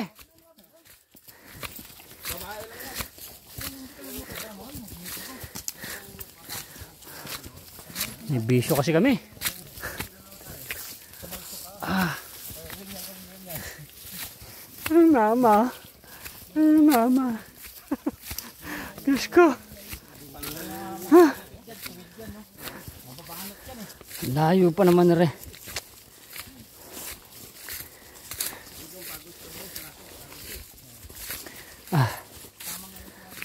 May bisyo kasi kami. Ay, mama. Ay, mama. Diyos ko. Layo pa naman rin.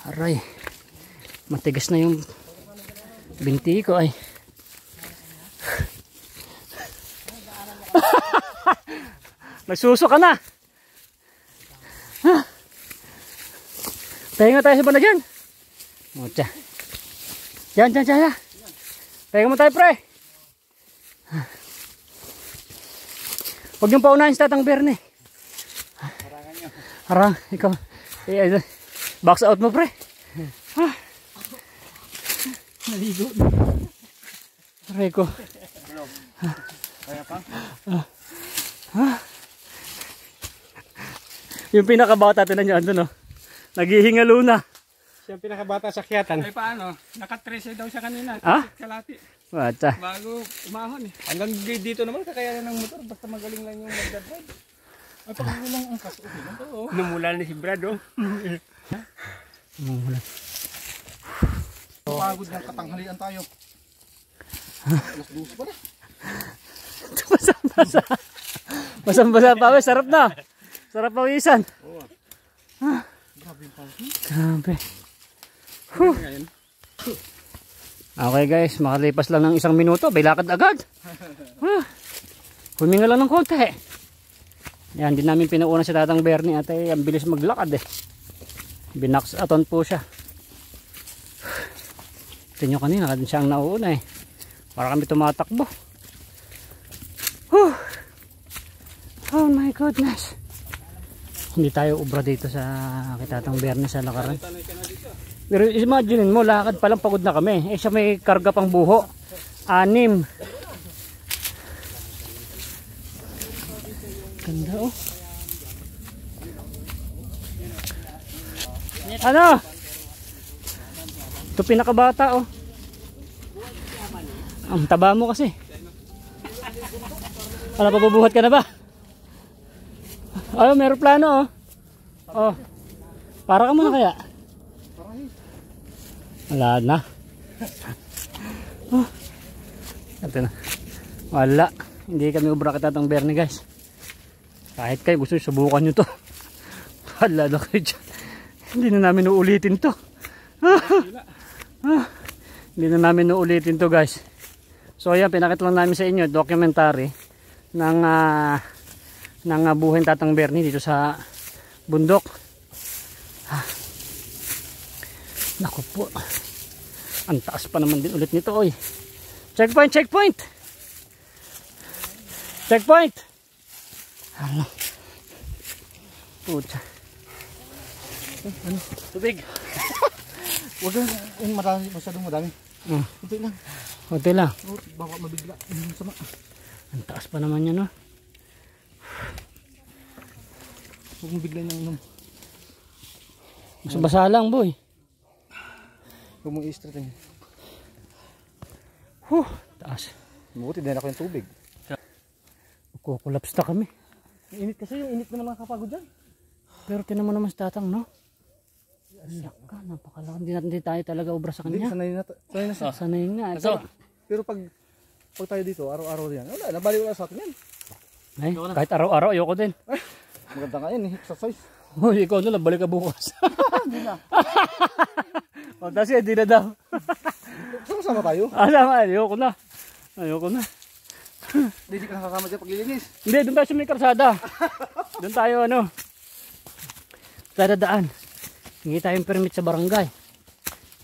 Aray. Matigas na yung binti ko ay. Nagsuso ka na. Pahinga tayo sa banda dyan. Mucha. Dyan. Pahinga mo tayo, pre. Huwag niyong paunahin sa Tatang Bernie. Harang, ikaw. Box out mo, pre. Naligo. Aray ko. Kaya pa? Yung pinakabata, tinan nyo, andun, no? Naghihingalo na. Siya ang pinakabata sa Kyatan. Ay paano? Naka-13 daw siya kanina. Ha? Kalati. Wata. Bago umahon eh. Hanggang dito naman kakayanan ng motor. Basta magaling lang yung mag-drive. Ay pagkulang ang kaso. Oo. Numulan ni si Brad, oh. Pagod ng katanghalian tayo. Alas 12 pala. Basang-basa. Basang-basa pa, sarap na. Sarap pawisan. Grabe yung pagod. Grabe. Okay guys, makalipas lang ng 1 minuto, bailakad agad. Huminga lang ng konti. Yan, din namin pinauna si Tatang Bernie at ang bilis maglakad eh. Binax aton po siya. Tingnan nyo kanina, kadin siya ang nauuna eh. Para kami tumatakbo. Oh my goodness. Hindi tayo ubra dito sa Tatang Bernie sa lakaran. Pero imagine mo, lakad palang pagod na kami. Eh siya may karga pang buho. 6. Ganda oh. Ano? Ito pinakabata oh. Ang taba mo kasi. Ano, pabubuhat ka na ba? Ay, meron plano oh. Oh. Para ka muna kaya? Wala na. Oh. Ito na. Wala. Hindi kami ubra kay Tatang Bernie guys. Kahit kayo gusto subukan nyo to. Wala na kayo dyan. Hindi na namin uulitin to. Hindi na namin uulitin to guys. So ayan, pinakita lang namin sa inyo documentary ng buhay ng Tatang Bernie dito sa bundok. Naku po. Ang taas pa naman din ulit nito oy. Checkpoint, checkpoint. Checkpoint. Ano? Pucha. Ano? Tubig. Huwag lang. Marami, masyadong madami. Kunti lang. Kunti lang. Oh, baka mabigla. Sama. Ang taas pa naman yan, no? Huwag mabigla niyang inom. Mas basa lang, boy. Huwag mong i-strain. Taas. Mabuti din ako yung tubig. Kukulaps na kami. Init kasi yung init naman nakakapagod dyan. Pero tinan mo naman si Tatang, no? Iyak ka, napakalaki. Hindi tayo talaga obra sa Hindi, kanya. sanay na siya. Sanay nga. Pero pag tayo dito, araw-araw yan. Wala, nabali wala sa atin yan. Ay, kahit araw-araw, ayoko din. Maganda nga yan, exercise. Uy, ikaw na lang, balik ka bukas. Hindi na. O, kasi hindi na daw. Sama tayo. Sama, ayoko na. Ayoko na. Hindi ka nakakama dyan paglilinis. Hindi, doon tayo sa may karsada. Doon tayo, dadaan. Hindi tayong permit sa barangay.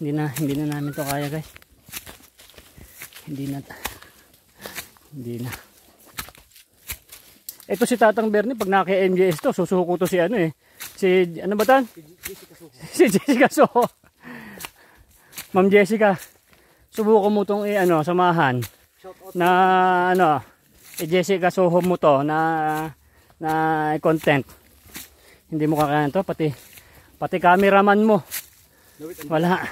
Hindi na namin to kaya, guys. Hindi na. Ito si Tatang Bernie, pag naka-MJS to, susuko to si Si, ano ba tan? Si Jessica Soho. Ma'am Jessica, subukan mo itong samahan. Na, Jessica Soho mo to na content. Hindi mo kakayanan to, pati cameraman mo. Wala.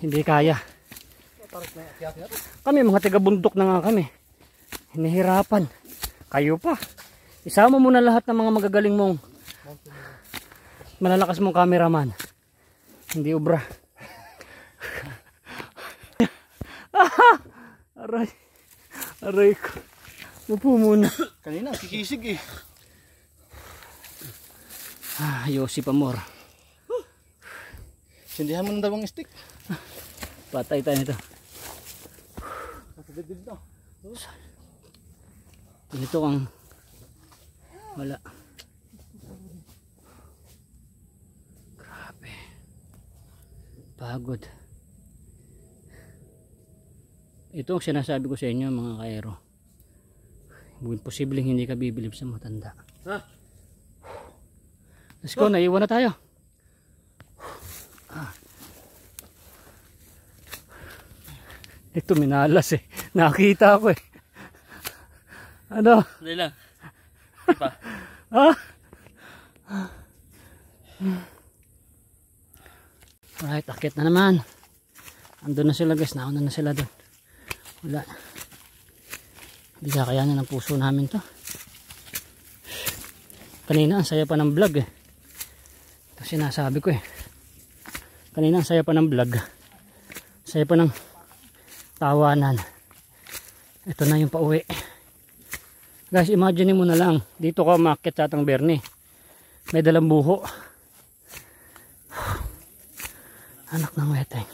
Hindi kaya. Kami mga taga-bundok na nga kami. Hinihirapan. Kayo pa. Isama mo na lahat ng mga magagaling mong malalakas mong cameraman. Hindi ubra. Aray. Aray ko. Upo muna. Kanina, kikisig eh. Yossi Pamor. Sindihan mo na daw ang stick. Patay tayo nito. Ito kang wala. Grabe. Pagod. Ito ang sinasabi ko sa inyo mga kaero. Posibleng hindi ka bibilib sa matanda. Let's go, naiwan na tayo. Ito minalas eh. Nakita ko eh. Ano? Dali lang. Di pa. Ha? Alright, akit na naman. Andun na sila guys. Nauna na sila doon. Wala. Hindi kakayanan ng puso namin to. Kanina ang saya pa ng vlog eh. Ito sinasabi ko eh. Kanina ang saya pa ng vlog. Saya pa ng tawanan. Ito na yung pauwi. Guys, imagine mo na lang. Dito ka umakyat sa atang Bernie. May dalang buho. Anak ng weteng.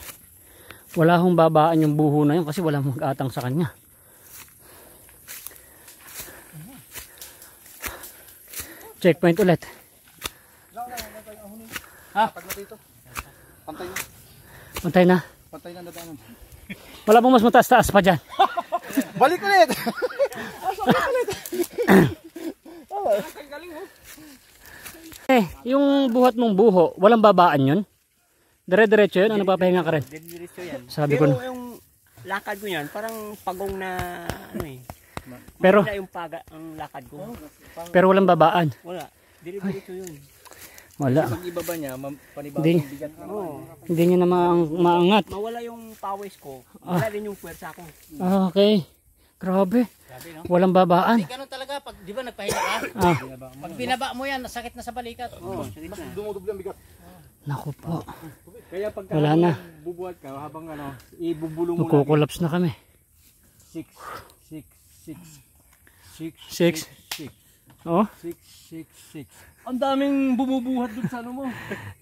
Wala hong babaan yung buho na yun kasi wala mag-atang sa kanya. Checkpoint ulit. Ha? Pag na dito. Pantay na. Pantay na. Pantay na dadaanan. Wala pong mas mataas-taas pa dyan. Balik ulit! Yung buhat mong buho, walang babaan yun? Dire-diretso yun? Ano papahinga ka rin? Diretso yan. Sabi ko Pero na. yung lakad ko yan, parang pagong na ano eh. Pero, Wala yung paga ang lakad ko. pero walang babaan. Wala. Diretso yun. Wala. Pag ibaba niya, panibawang Hindi, bigat na. Oo. hindi niya na maangat. Mawala yung pawis ko. Wala din yung puwersa ko. Ah, okay. Grabe. Grabe, no? Walang babaan. Ganun talaga, pag, di ba nagpahinga ka? Ah, Pag binaba mo yan, nasakit na sa balikat. Oo, sakit na. Dumudubli ang bigat. naku po. Kaya pagka Wala na. bubuhat ka, habang ibubulong mo lagi. Magkukulaps na kami. 6, 6, 6, 6. 6, Oh, 6, 6, 6. Ang daming bumubuhat dun sa ano mo.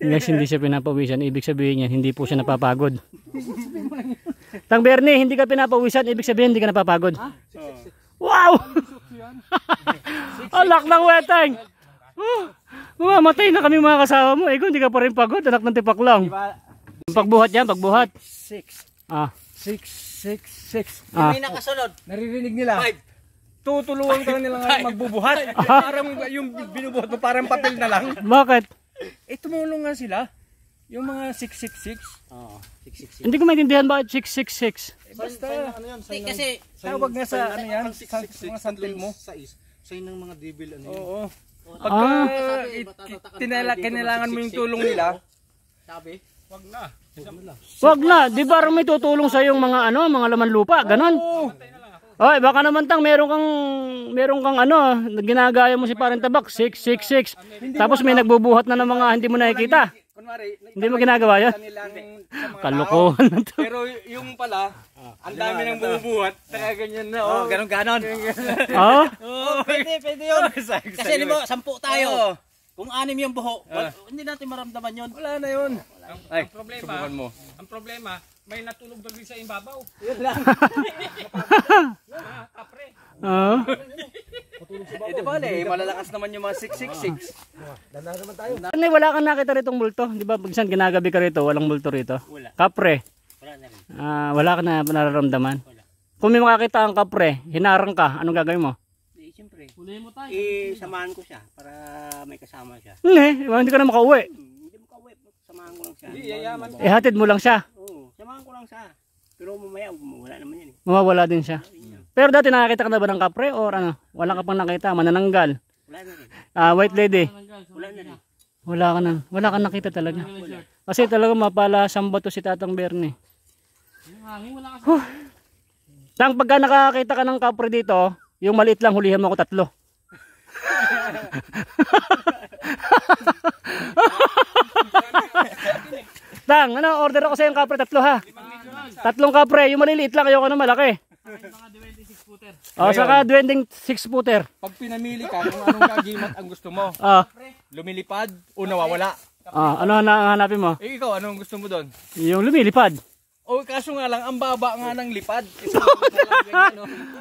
guys, hindi siya pinapawisan. Ibig sabihin niyan, hindi po siya napapagod. Tang Bernie, hindi ka pinapawisan. Ibig sabihin, hindi ka napapagod. Wow! Alak ng weteng! Mamamatay na kami mga kasama mo. Ikaw, hindi ka pa rin pagod. Anak ng tipak lang. Pagbuhat yan, pagbuhat. 6, Ah, 6, 6, 6. ah. May nakasunod. Naririnig nila? 5. Tutulungan ka nila nga magbubuhat. Parang yung binubuhat mo parang papel na lang. Bakit? Tumulong nga sila. Yung mga 666. Oo, 666. Hindi ko maintindihan bakit 666. Basta Hindi, kasi tawag nga sa ano yan, sa mga santil mo. Sign ng mga devil ano yun. Oo. Pagka kinailangan mo yung tulong nila, sabi, Wag na, di ba may tutulong sa yung mga mga laman lupa, ganon. Oy, baka naman tang meron kang ginagaya mo si Parang Tabak 666. Tapos may nagbubuhat na ng mga hindi mo nakikita. kunwari, Hindi mo ginagawa 'yan. nilang sa mga Kalokohan na to. pero yung pala, ang dami nang bumubuhat. Saka ganyan na. Oh, ganon. Oh? Pwede yun. Kasi di ba, 10 tayo. Kung 6 yung buho, hindi natin maramdaman yun. Wala na yun. Ay, problema, subukan mo. ang problema, may natulog doon sa imbabaw. Kapre. Oh? Di ba, malalakas naman yung mga 666. Ano, wala kang nakita ritong multo? Di ba, pagsan ginagabi ka rito, walang multo rito? Wala. Kapre, Wala na rin. wala ka na nararamdaman? Kung may makakita kang kapre, hinarang ka, anong gagawin mo? Siyempre. Hulihin mo tayo. Samahan ko siya para may kasama siya. Hindi ka na makauwi. Hindi mo kauwi, samahan ko lang siya. Hindi, yayaman. Ihatid mo lang siya. Oo, samahan ko lang siya. Pero mamaya, wala naman yan eh. Mawawala din siya. Pero dati nakakita ka na ba ng kapre or ano? Wala ka pang nakita, manananggal. Wala na rin. White lady. Wala na rin. Wala ka nakita talaga. Kasi talaga mapala samba to si Tatang Bernie. Huh. Tang pagka nakakita ka ng kapre dito, yung maliit lang hulihan mo ako 3. Tang, ano, order ako sa yung kapre 3 ha. 3 kapre, yung maliliit lang, ayoko na malaki. Saka 26 footer. Pag pinamili ka kung anong kagimat ang gusto mo, lumilipad o nawawala. Ano hanapin mo? Ikaw, anong gusto mo doon? Yung lumilipad. Kaso nga lang, ang baba nga ng lipad.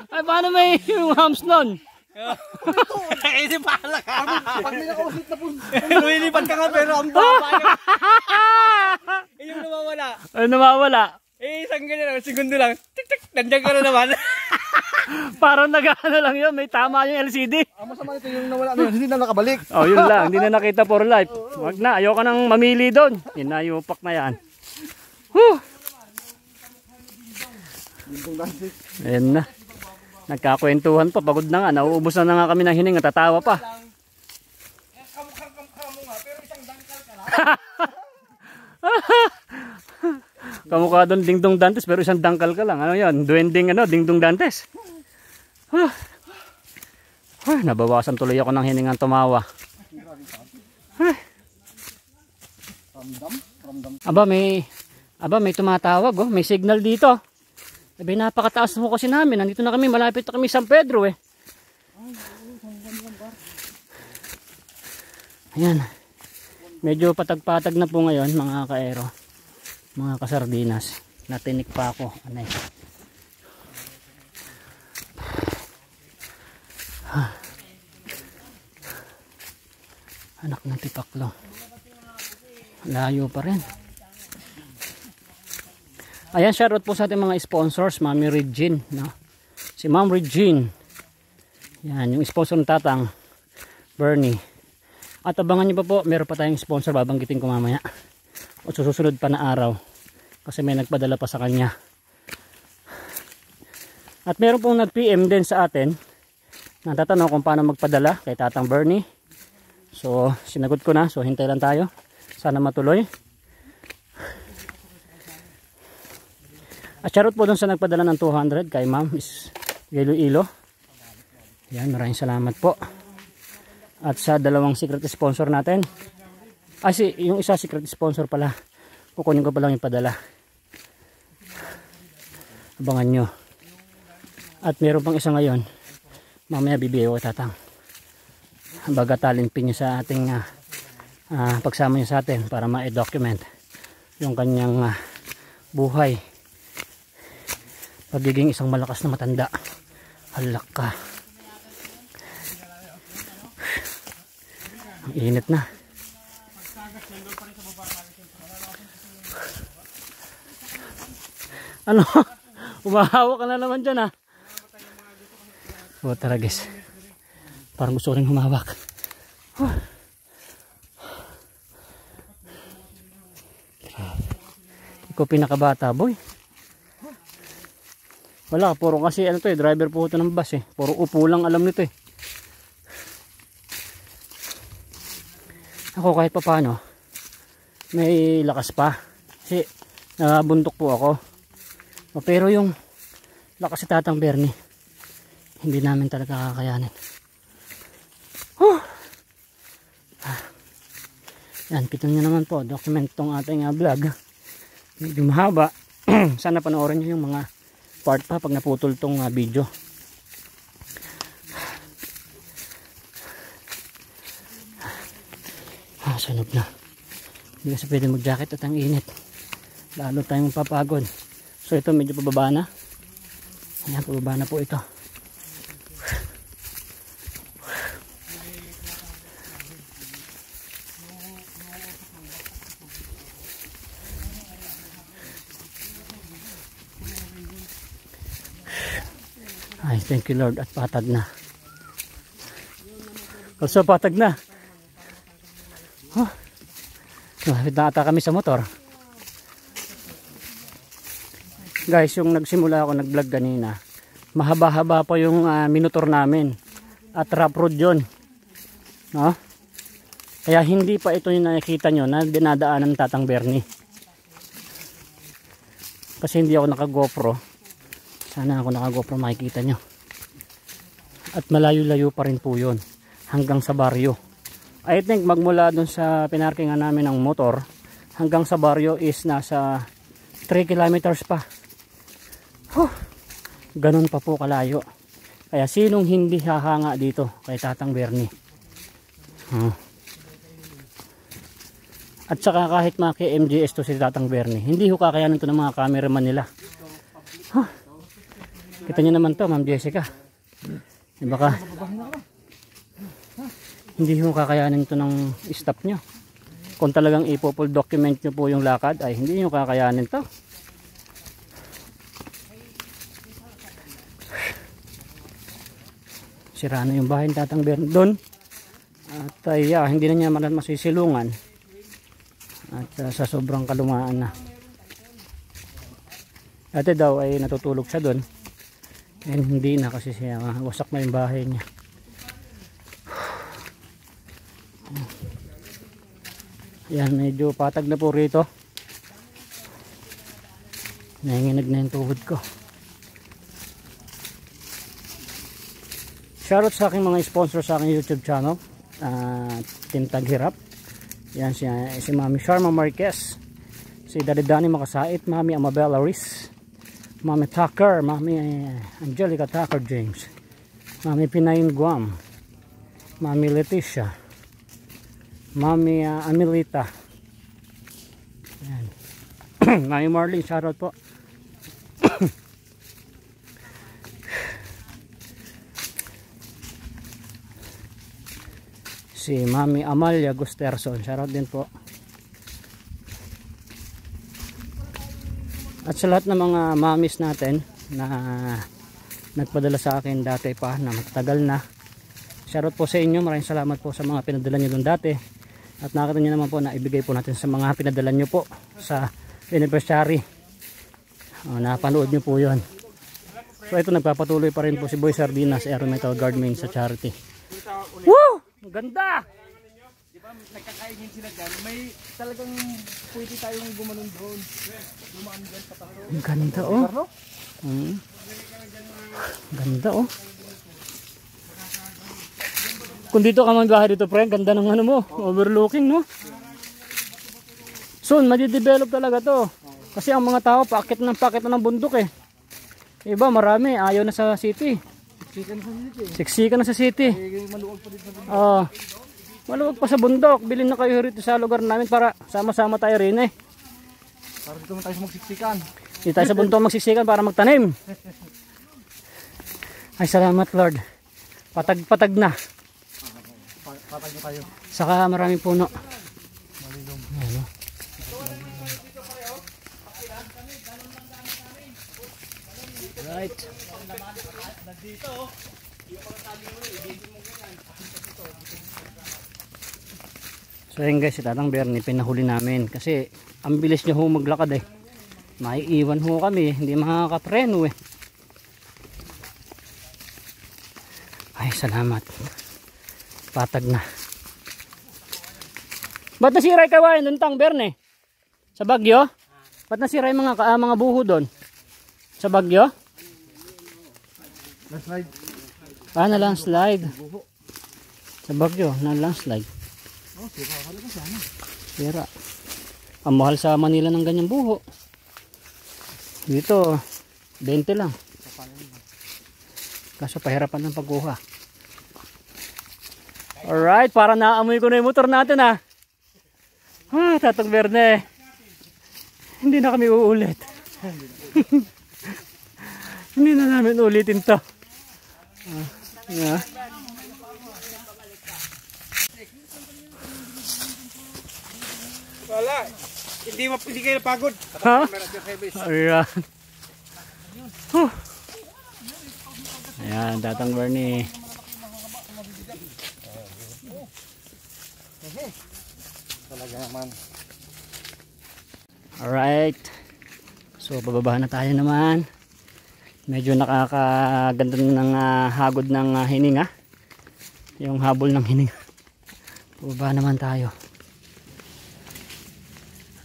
Ay, paano may yung hams nun? Kasi pala ka. Pag may nakausit na po, lumilipad ka nga pero ang baba yung nawawala. Ay, nawawala. Isang ganyan, segundo lang. Tik tik, nandiyan ka na naman. Parang nag-ano lang yun, may tama yung LCD. Ang masama ito yung nawala na yun, hindi na nakabalik. Yun lang, hindi na nakita for life. Wag na, ayoko nang mamili doon. Inayupak na yan. Ayan na. Nagkakwentuhan pa, pagod na nga. Nauubos na nga kami ng hininga, tatawa pa. Kamukha mo nga, pero isang dangkal ka lang. Kamukha doon Dingdong Dantes pero isang dangkal ka lang. Ano yun? Duwending Dingdong Dantes. Nabawasan tuloy ako ng hiningang tumawa. Aba may tumatawag oh. May signal dito. Sabi napakataas mo kasi namin. Nandito na kami. Malapit na kami San Pedro eh. Ayan. Medyo patag-patag na po ngayon mga kaero. Mga kasardinas. Natinik pa ako. Anay. Anak ng tipaklo. Layo pa rin. Ayan, shoutout po sa ating mga sponsors. Mami Regine. No? Si Ma'am Regine. Yan, yung sponsor ng Tatang Bernie. At abangan nyo pa po, meron pa tayong sponsor. Babanggitin ko mamaya. O susunod pa na araw. Kasi may nagpadala pa sa kanya. At meron pong nag-PM din sa atin. Natatanong kung paano magpadala kay Tatang Bernie. So, sinagot ko na. So, hintay lang tayo. Sana matuloy. At shoutout po dun sa nagpadala ng 200 kay Ma'am Iloilo. Yan, maraming salamat po. At sa dalawang secret sponsor natin. Yung isa secret sponsor pala. Kukunin ko pa lang yung padala. Abangan nyo. At meron pang isa ngayon. Mamaya bibigay ko Tatang. Baga talinpin nyo sa ating pagsama nyo sa atin para ma-document yung kanyang buhay. Pagiging isang malakas na matanda. Halak ka. Ang init na. Ano? Umahawak ka na naman dyan tara guys. Parang gusto ko rin humawak. Ikaw pinakabata boy. Wala, puro kasi driver po ito ng bus eh. Puro upo lang alam nito eh. Ako kahit pa paano, may lakas pa. Kasi nabuntok po ako. Pero yung lakas si Tatang Bernie, hindi namin talaga kakayanin. Yan, kita nyo naman po, document tong ating vlog. Medyo mahaba. Sana panoorin nyo yung mga part pa pag naputol tong video. Sunog na. Hindi kasi pwede mag-jacket at ang init. Lalo tayong papagod. So ito medyo pababa na. Ayan, pababa na po ito. Ay, thank you Lord at patag na. Also patag na. Malapit na ata kami sa motor. Guys, yung nagsimula ako nag-vlog kanina, mahaba-haba pa yung minutor namin. At rough road yun. No? Kaya hindi pa ito yung nakikita nyo na dinadaanan ng Tatang Bernie. Kasi hindi ako naka-GoPro. Sana ako naka-GoPro makikita nyo. At malayo-layo pa rin po yun. Hanggang sa baryo. I think magmula dun sa pinarkingan namin ng motor hanggang sa baryo is nasa 3 kilometers pa. Ganun pa po kalayo. Kaya sinong hindi hahanga dito kay Tatang Bernie? At saka kahit mga MGS to si Tatang Bernie, hindi ho kakayanin to ng mga cameraman nila. Kita nyo naman to, Ma'am Jessica. Baka hindi mo kakayanin to ng staff nyo. Kung talagang ipo-full document nyo po yung lakad, ay hindi nyo kakayanin to. Sira na yung bahay ng Tatang Bernie doon. At hindi na niya masisilungan. At sa sobrang kalumaan na. Dati daw ay natutulog siya doon. And hindi na kasi siya wasak na yung bahay niya. Yan, medyo patag na po rito. Nanginginig na yung tuhod ko. Shoutout sa aking mga sponsor sa aking YouTube channel. Team Taghirap. Yan si Mami Sharma Marquez. Si Daddy Danny Makasait. Mami Amabella Riz. Mami Tucker. Mami Angelica Tucker James. Mami Pinayin Guam. Mami Leticia. Mami Amelita. Yan. Mami Marlene, shoutout po. Si Mami Amalia Gusterson, shoutout din po. At sa lahat ng mga mamis natin na nagpadala sa akin dati pa na matagal na, shoutout po sa inyo. Maraming salamat po sa mga pinadala nyo doon dati. At nakita nyo naman po na ibigay po natin sa mga pinadala nyo po sa anniversary. Napanood nyo po yun. So ito, nagpapatuloy pa rin po si Boy Sardinas Aero Metal Guard Main sa charity. Woo! Ang ganda! Diba nagkakaingin sila dyan, may talagang pwede tayong gumanon doon. Dumaan dyan sa tato. Ang ganda oh. Ganda oh. Kung dito ka man bahay dito, pre, ganda ng ano mo, overlooking, no? Soon, madidevelop talaga to. Kasi ang mga tao, pakit ng bundok eh. Iba, marami, ayaw na sa city. Siksikan na sa city. Maluwag pa sa bundok. Bilhin na kayo rito sa lugar namin para sama-sama tayo rin eh. Para dito tayo magsiksikan. Dito tayo sa bundok magsiksikan para magtanim. Ay, salamat Lord. Patag na. Patag na tayo. Saka maraming puno. Ano? Right. So yun guys, si Tatang Bernie pinahuli namin kasi ang bilis niya ho maglakad eh. Maiiwan ho kami, hindi makakapreno eh. Ay, salamat. Patag na. Ba't nasira yung kawain doon, Tang Bernie? Sa Bagyo? Ba't nasira yung mga buho doon? Sa Bagyo? Landslide. Na-landslide. Sa Bagyo, na-landslide. Oh, sira ka lang sana. Sira. Ang mahal sa Manila ng ganyang buho. Dito, 20 lang. Kaso pahirapan ng pagkuha. Alright, para naamoy ko na yung motor natin ha. Tatang Bernie. Hindi na kami uulit. Hindi na namin ulitin to. Wala. Hindi kayo napagod. Ha? Ayan. Ayan, Tatang Bernie. Talaga naman. Alright. So bababa na tayo naman. Medyo nakakaganda ng hagod ng hininga. Yung habol ng hininga. Bababa naman tayo.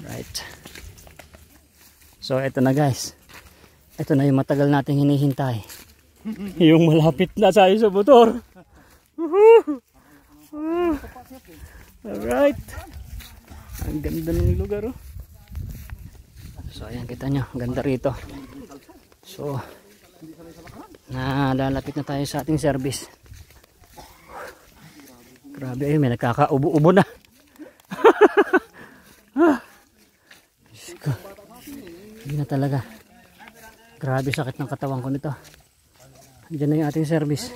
Right. So eto na guys. Ito na yung matagal nating hinihintay. Yung malapit na tayo sa motor. Alright. Ang ganda ng lugar oh. So ayan kita nyo. Ang ganda rito. So nalalapit na tayo sa ating service. Grabe ayun. May nagkakaubo-ubo na. Hindi na talaga. Grabe sakit ng katawan ko nito. Diyan na yung ating service.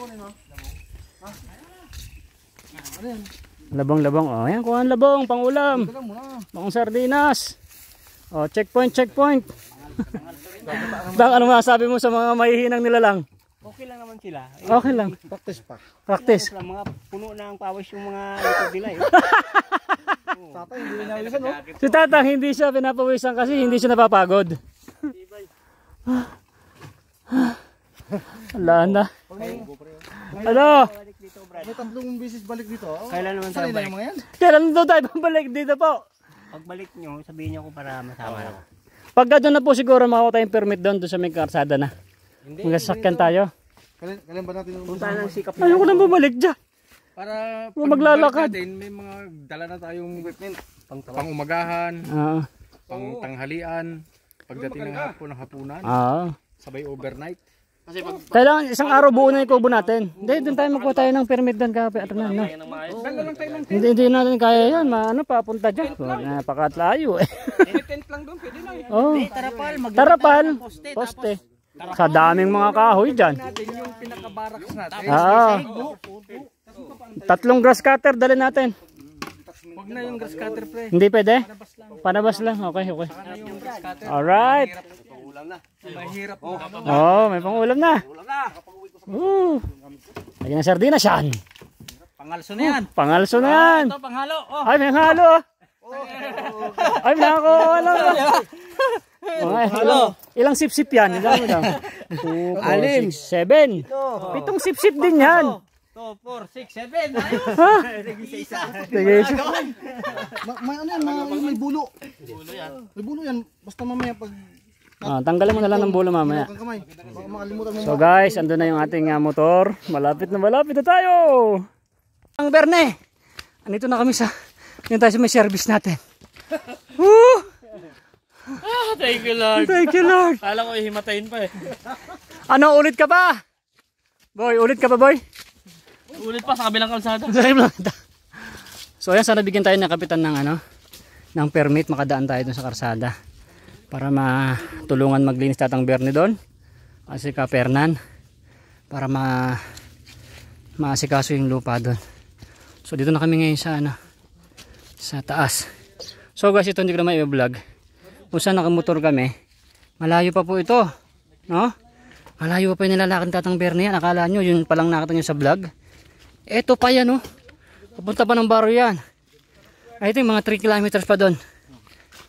Labong-labong. Oh, ayan, kuha ang labong, pang-ulam. Pang sardinas. Oh, checkpoint, checkpoint. Ano masasabi mo sa mga mahihinang nilalang? Okay lang naman sila. Okay lang. Practice pa. Practice. Mga puno na ang pawis yung mga likod nila eh. Tatay, hindi na nawisan, no? Si Tatang hindi siya pinapawisan kasi hindi siya napapagod. Wala na. Ano? May 3 beses balik dito. Kailan naman tayo Sanay na balik? yung mga yan. Kailan daw tayo pabalik dito po? Pagbalik nyo, sabihin nyo ko para masama ako. Pagka doon na po siguro makakuha tayong permit doon sa may karsada na. Magasakyan tayo. Kailan ba natin yung Punta ng sikap Ayoko na bumalik dyan. Para maglalakad din, may mga dala na tayong equipment. Pang umagahan, pang tanghalian, pagdating ng hapon ng hapunan, sabay overnight. Kasi pag Kailangan isang araw buo na yung kubo natin. Hindi, doon tayo magkuha tayo ng permit doon. No? Hindi natin kaya yan. Papunta dyan. Napakatlayo eh. May tent lang doon, pwede na. Oh. Tarapal, Tarapal, poste. Sa daming mga kahoy dyan. Natin yung pinaka-barracks natin. 3 grass cutter dali natin. Huwag na yung grass cutter pre. Hindi pwede? Panabas lang. Okay. Sana yung grass cutter. Alright. Mahirap po. Oh, may pang-ulam na. Lagyan ng sardinas yan. Pangalso na yan. Pangalso na yan. Ito, panghalo. Oh. Ay, may halo. Ay, may ako. Ilang sip-sip yan? Ilang? 2, 4, 6, 7. 7 sip-sip din yan. 2, 4, 6, 7. Sige. may ano yan, may bulo. May bulo yan. Basta mamaya pag Tanggalin mo na lang ng bulo mamaya. kamay, baka makalimutan mo. So guys, andun na yung ating motor. Malapit na tayo. Ang Berne. Andito na kami tayo sa may service natin. Woo! thank you Lord. Thank you Lord. Kala ko ihimatayin pa eh. Ano, ulit ka ba? Boy, ulit ka ba boy? Ulit pa sa kabilang kalsada. So ayan, sana bigyan tayo ng kapitan ng permit, makadaan tayo dun sa karsada para matulungan maglinis Tatang Berne doon kasi Kapernan para maasikaso yung lupa doon. So dito na kami ngayon sa taas. So guys, ito hindi ko na i-vlog kung saan nakamotor kami. Malayo pa po ito, no? Malayo pa yung nilalakad ni Tatang Berne yan. Akala nyo yun palang nakita nyo sa vlog. Eto pa yan, no? Papunta pa ng baro yan. I think mga 3 kilometers pa doon.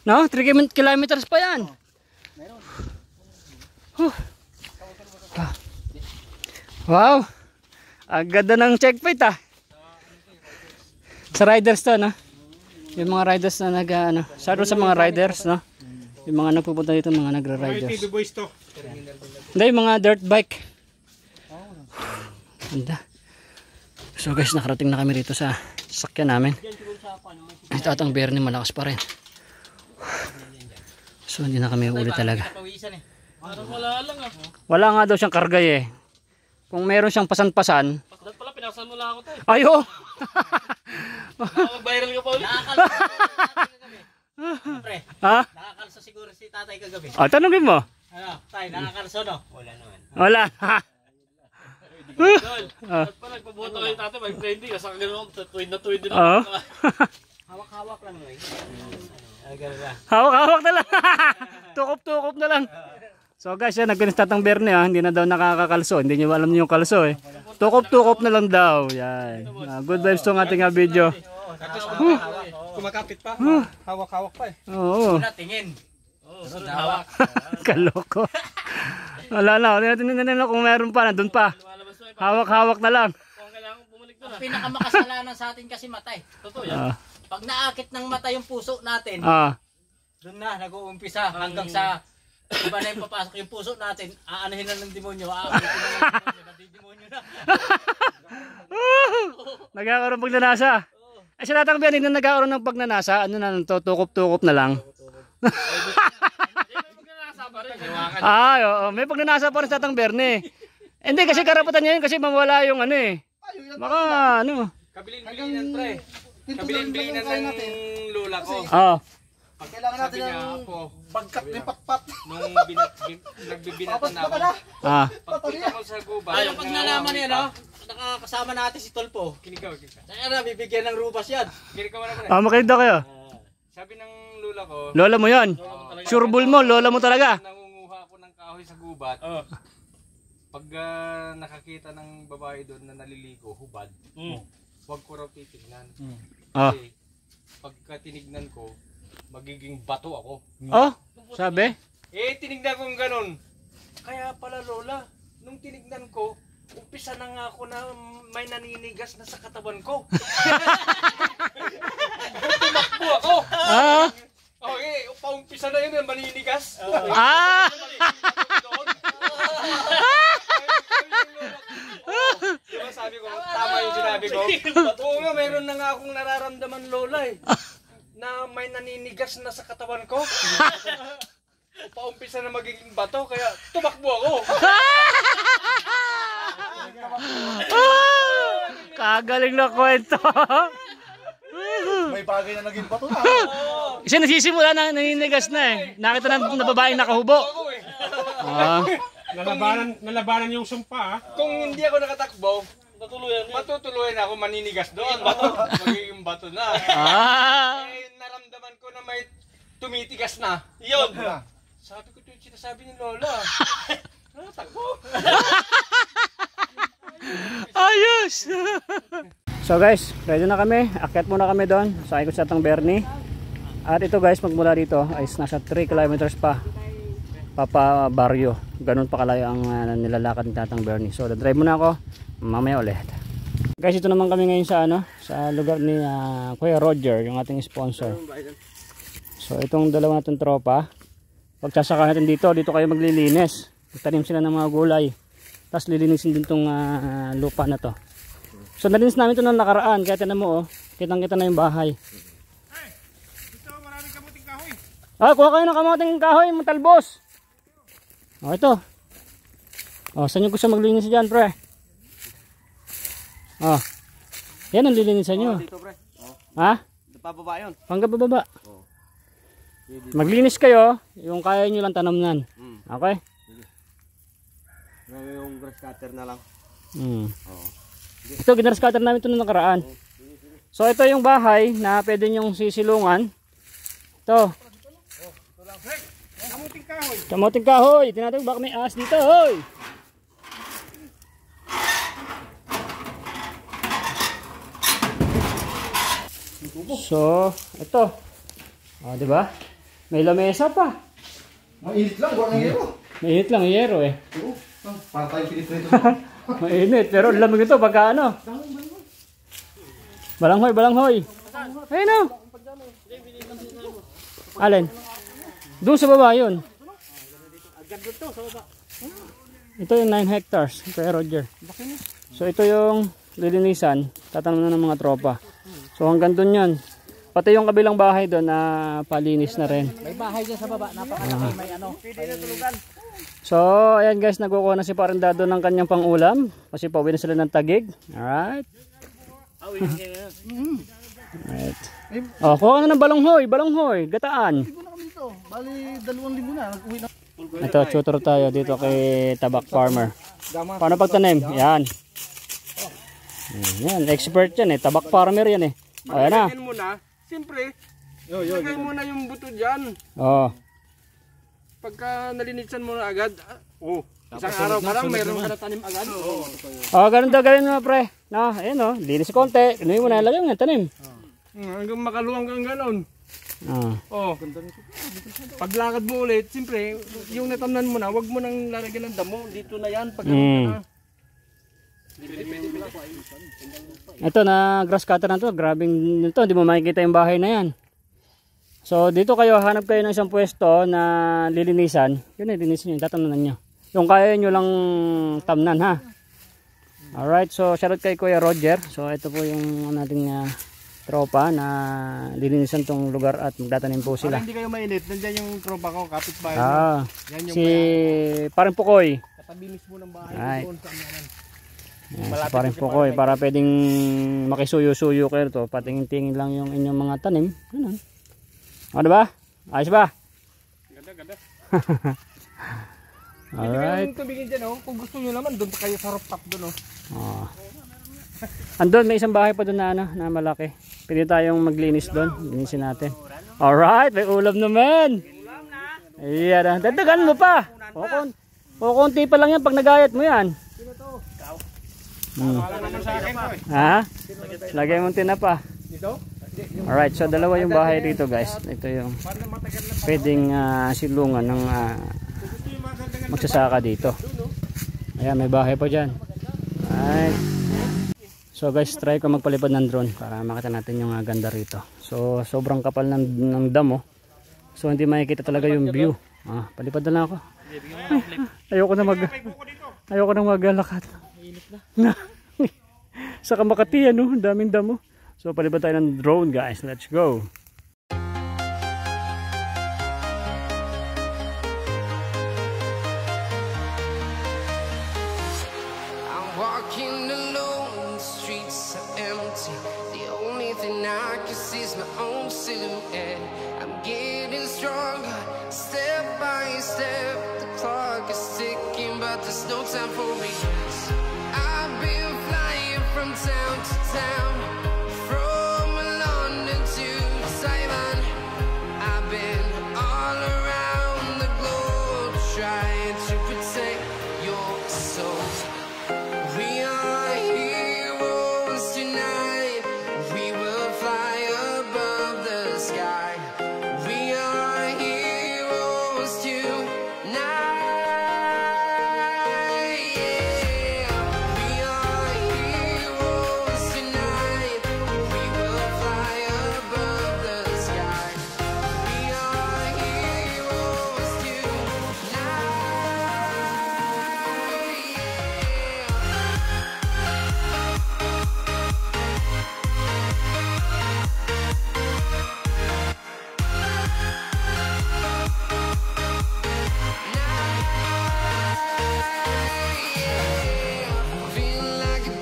No? 3 kilometers pa yan. Wow. Ang ganda ng checkpoint Sa riders to, no? Yung mga riders na saro sa mga riders, no? Yung mga nagpupunta dito, mga nagra-riders. Hindi, yung mga dirt bike. Ganda. So guys, nakarating na kami rito sa sasakyan namin. Tatang Berne malakas pa rin. So hindi na kami ulit talaga. Wala nga daw siyang kargay eh. Kung meron siyang pasan-pasan. Dapat pala pinaksan mo lang ako tayo. Ayo. Mag-viral ka pa ulit. Ha? Nakakalso siguro si tatay kagabi. Tanungin mo. Tay, nakakalso no? Wala naman. Wala. Dapat pala nagpabuhat ako yung tatay. Mag-trending. Kasang gano'n ako. Tuwid din ako. Hawak-hawak lang no eh. Hawak-hawak na lang. Tukop-tukop na lang. So guys, yan, nagkinis Tatang Berne hindi na daw nakakakalso. Hindi nyo alam yung kalso eh. Tukop-tukop na lang daw. Yan. Good vibes tong ating video. kumakapit pa. Hawak-hawak pa eh. Oo. Una, tingin. Sunod hawak. Kaloko. Wala na. Tingnan kung meron pa. Nandun pa. Lumalabas mo eh. Hawak-hawak na lang. Kung kailangan kong bumalik doon Ang pinakamakasalanan sa atin kasi mata eh. Totoo yan. Pag naakit ng mata yung puso natin, doon na nag-uumpisa hanggang sa iba na yung papasok yung puso natin, aanahin na ng demonyo, aakitin na ng demonyo, nadidemonyo na. Nagkakaroon pagnanasa. Ay sa Tatang Bernie, nung nagkakaroon ng pagnanasa, ano na, tukop-tukop na lang. Oo, may pagnanasa pa rin sa Tatang Bernie. Hindi kasi karapatan niya yun kasi mawala yung ano eh. Baka ano. Kabilin-bilinan pre. Kabilin-bilinan ng lola ko. Oo. Kailangan natin Sabi niya ng ako, bagkat ni patpat. nung nagbibinatan na ako, pagpunta mo sa gubat. Pero pag nalaman niya, no, nakakasama natin si Tolpo. Kinikaw. Kaya na, bibigyan ng rubas yan. Kinikaw naman Makinig kayo. Sabi ng lola ko, Lola mo yan. Sureball mo, lola mo talaga. nangunguha ako ng kahoy sa gubat. Pag nakakita ng babae doon na naliligo, hubad, huwag ko raw titignan. Kasi pagka tinignan ko, magiging bato ako. Oh, sabi? Eh, tinignan ko ganun. Kaya pala lola, nung tinignan ko, umpisa na nga ako na may naninigas na sa katawan ko. Tumakbo ako. Okay, paumpisa na yun, maninigas. Diba sabi ko, tama yung sinabi ko? Oo nga, meron na nga akong nararamdaman lola eh. Na may naninigas na sa katawan ko. Paumpisa na magiging bato, kaya tumakbo ako. Kagaling na kwento. May bagay na naging bato na. Kasi nasisimula na naninigas na eh. Nakita na babaeng nakahubo. Nalabanan yung sumpa. Kung hindi ako nakatakbo, matutuluyan ako maninigas doon. Magiging bato na. Eh, naramdaman ko na may tumitigas na. Yun. Sabi ko ito yung sinasabi ni Lola. Takbo. Ayos! So guys, ready na kami. Akyat muna kami doon sa ikot sa Tatang Bernie. At ito guys, magmula dito ay nasa 3 kilometers pa Papa Barrio. Ganun pa kalayo ang nilalakad ni Tatang Bernie. So dadrive muna ako. Mamaya ulit. Guys, ito naman kami ngayon sa sa lugar ni Kuya Roger, yung ating sponsor. So itong dalawa natin tropa, pagsasaka natin dito kayo maglilinis. Magtanim sila ng mga gulay. Tapos lilinisin din tong lupa na to. So nalinis namin ito nung nakaraan, kaya tinan mo kitang-kita na yung bahay. Dito, maraming kamuting kahoy. Kuha kayo ng kamuting kahoy, matalbos. Ito. Saan nyo gusto maglinis dyan, pre? Yan ang lilinisan nyo. Dito pre. Ha? Pababa yun. Hanggang bababa. Maglinis kayo, yung kaya nyo lang tanamnan. Okay? Yung grass cutter na lang. Ito, ginrass cutter namin ito nung nakaraan. So ito yung bahay na pwede nyong sisilungan. Ito. Kamuting kahoy. Kamuting kahoy. Tinatawag baka may ahas dito. Hoy! So, ito. Di ba? May lamesa pa. Mainit lang, wala ng yero. Mainit lang yung yero eh. Para tayong pinipinito. Mainit, pero lamig ito pagka ano. Balanghoy. Ayun o. Alin? Doon sa baba yun. Ito yung 9 hectares. Kaya Roger. So ito yung lilinisan. Tatanong na ng mga tropa. So hanggang doon yun. Pati yung kabilang bahay doon na palinis na rin. May bahay dyan sa baba, napakalaki, may So, ayan guys, nagkukuha na si Parendado ng kanyang pangulam. Kasi pauwi na sila ng Tagig. Alright. Alright. Kuha ka na ng balanghoy, gataan. Bali, 2,000 na. Nag-uwi na. Ito, tutor tayo dito kay Tabak Farmer. Paano pagtanim? Yan. Yan, expert yan eh. Tabak Farmer yan eh. Ayan na. Lagyan mo na, siyempre, lagay mo na yung buto dyan. Pagka nalinisan mo na agad, isang araw pa lang, mayroon ka na tanim agad. Ganun daw gawin mo pre. No, ayun linis konti. Inuwi mo na, lagay mo na, tanim. Hanggang makaluwang kang ganon. Ah. Oh. Paglakad mo ulit, siyempre, yung natamnan mo na, wag mo nang lalagyan ng damo. Dito na yan, pag ano ka na. Ito na grass cutter na to, grabing ito, hindi mo makikita yung bahay na yan. So dito kayo, hanap kayo ng isang pwesto na lilinisan. Yun, lilinisan nyo, tatamnan nyo. Yung kaya nyo lang tamnan ha. Alright, so shoutout kay Kuya Roger. So ito po yung nating tropa na lilinisan tong lugar at magtatanim po sila. Para hindi kayo mainit, nandiyan yung tropa ko, kapitbahay mo. Yan yung Si parang Pukoy. katabi mismo ng bahay Right. doon sa amanan. Yan, si parang Pukoy para pwedeng makisuyo-suyo kayo to. Patingin-tingin lang yung inyong mga tanim. Ganun. O diba? Ayos ba? Ganda. Alright. Yung tubigin dyan, oh. Kung gusto nyo naman, doon pa kayo sa rooftop doon, oh. Oh. Andun, may isang bahay pa doon na malaki. Pwede tayong maglinis doon. Linisin natin. Alright, may ulam naman. Ayan, dagdagan mo pa. Kukunti pa lang yan pag nagayat mo yan. Wala naman sa akin, oh. Ha? Lagay mo tinapa. Dito? Alright, so dalawa yung bahay dito guys. Ito yung pwedeng silungan ng magsasaka dito. Ayan, may bahay pa dyan. Alright. So guys, try ko magpalipad ng drone para makita natin yung ganda rito. So sobrang kapal ng damo. So hindi makikita talaga yung view. Palipad na lang ako. Ayoko na maglalakad. Sa Makati, ano, daming damo. So palipad tayo ng drone guys. Let's go. Walking alone, the streets are empty. The only thing I can see is my own silhouette. I'm getting stronger, step by step. The clock is ticking, but there's no time for regrets. I've been flying from town to town, from London to Taiwan. I've been all around the globe, trying to protect your soul. We are heroes tonight. We will fly above the sky. We are heroes tonight. Yeah. We are heroes tonight. We will fly above the sky. We are heroes tonight. Feel like a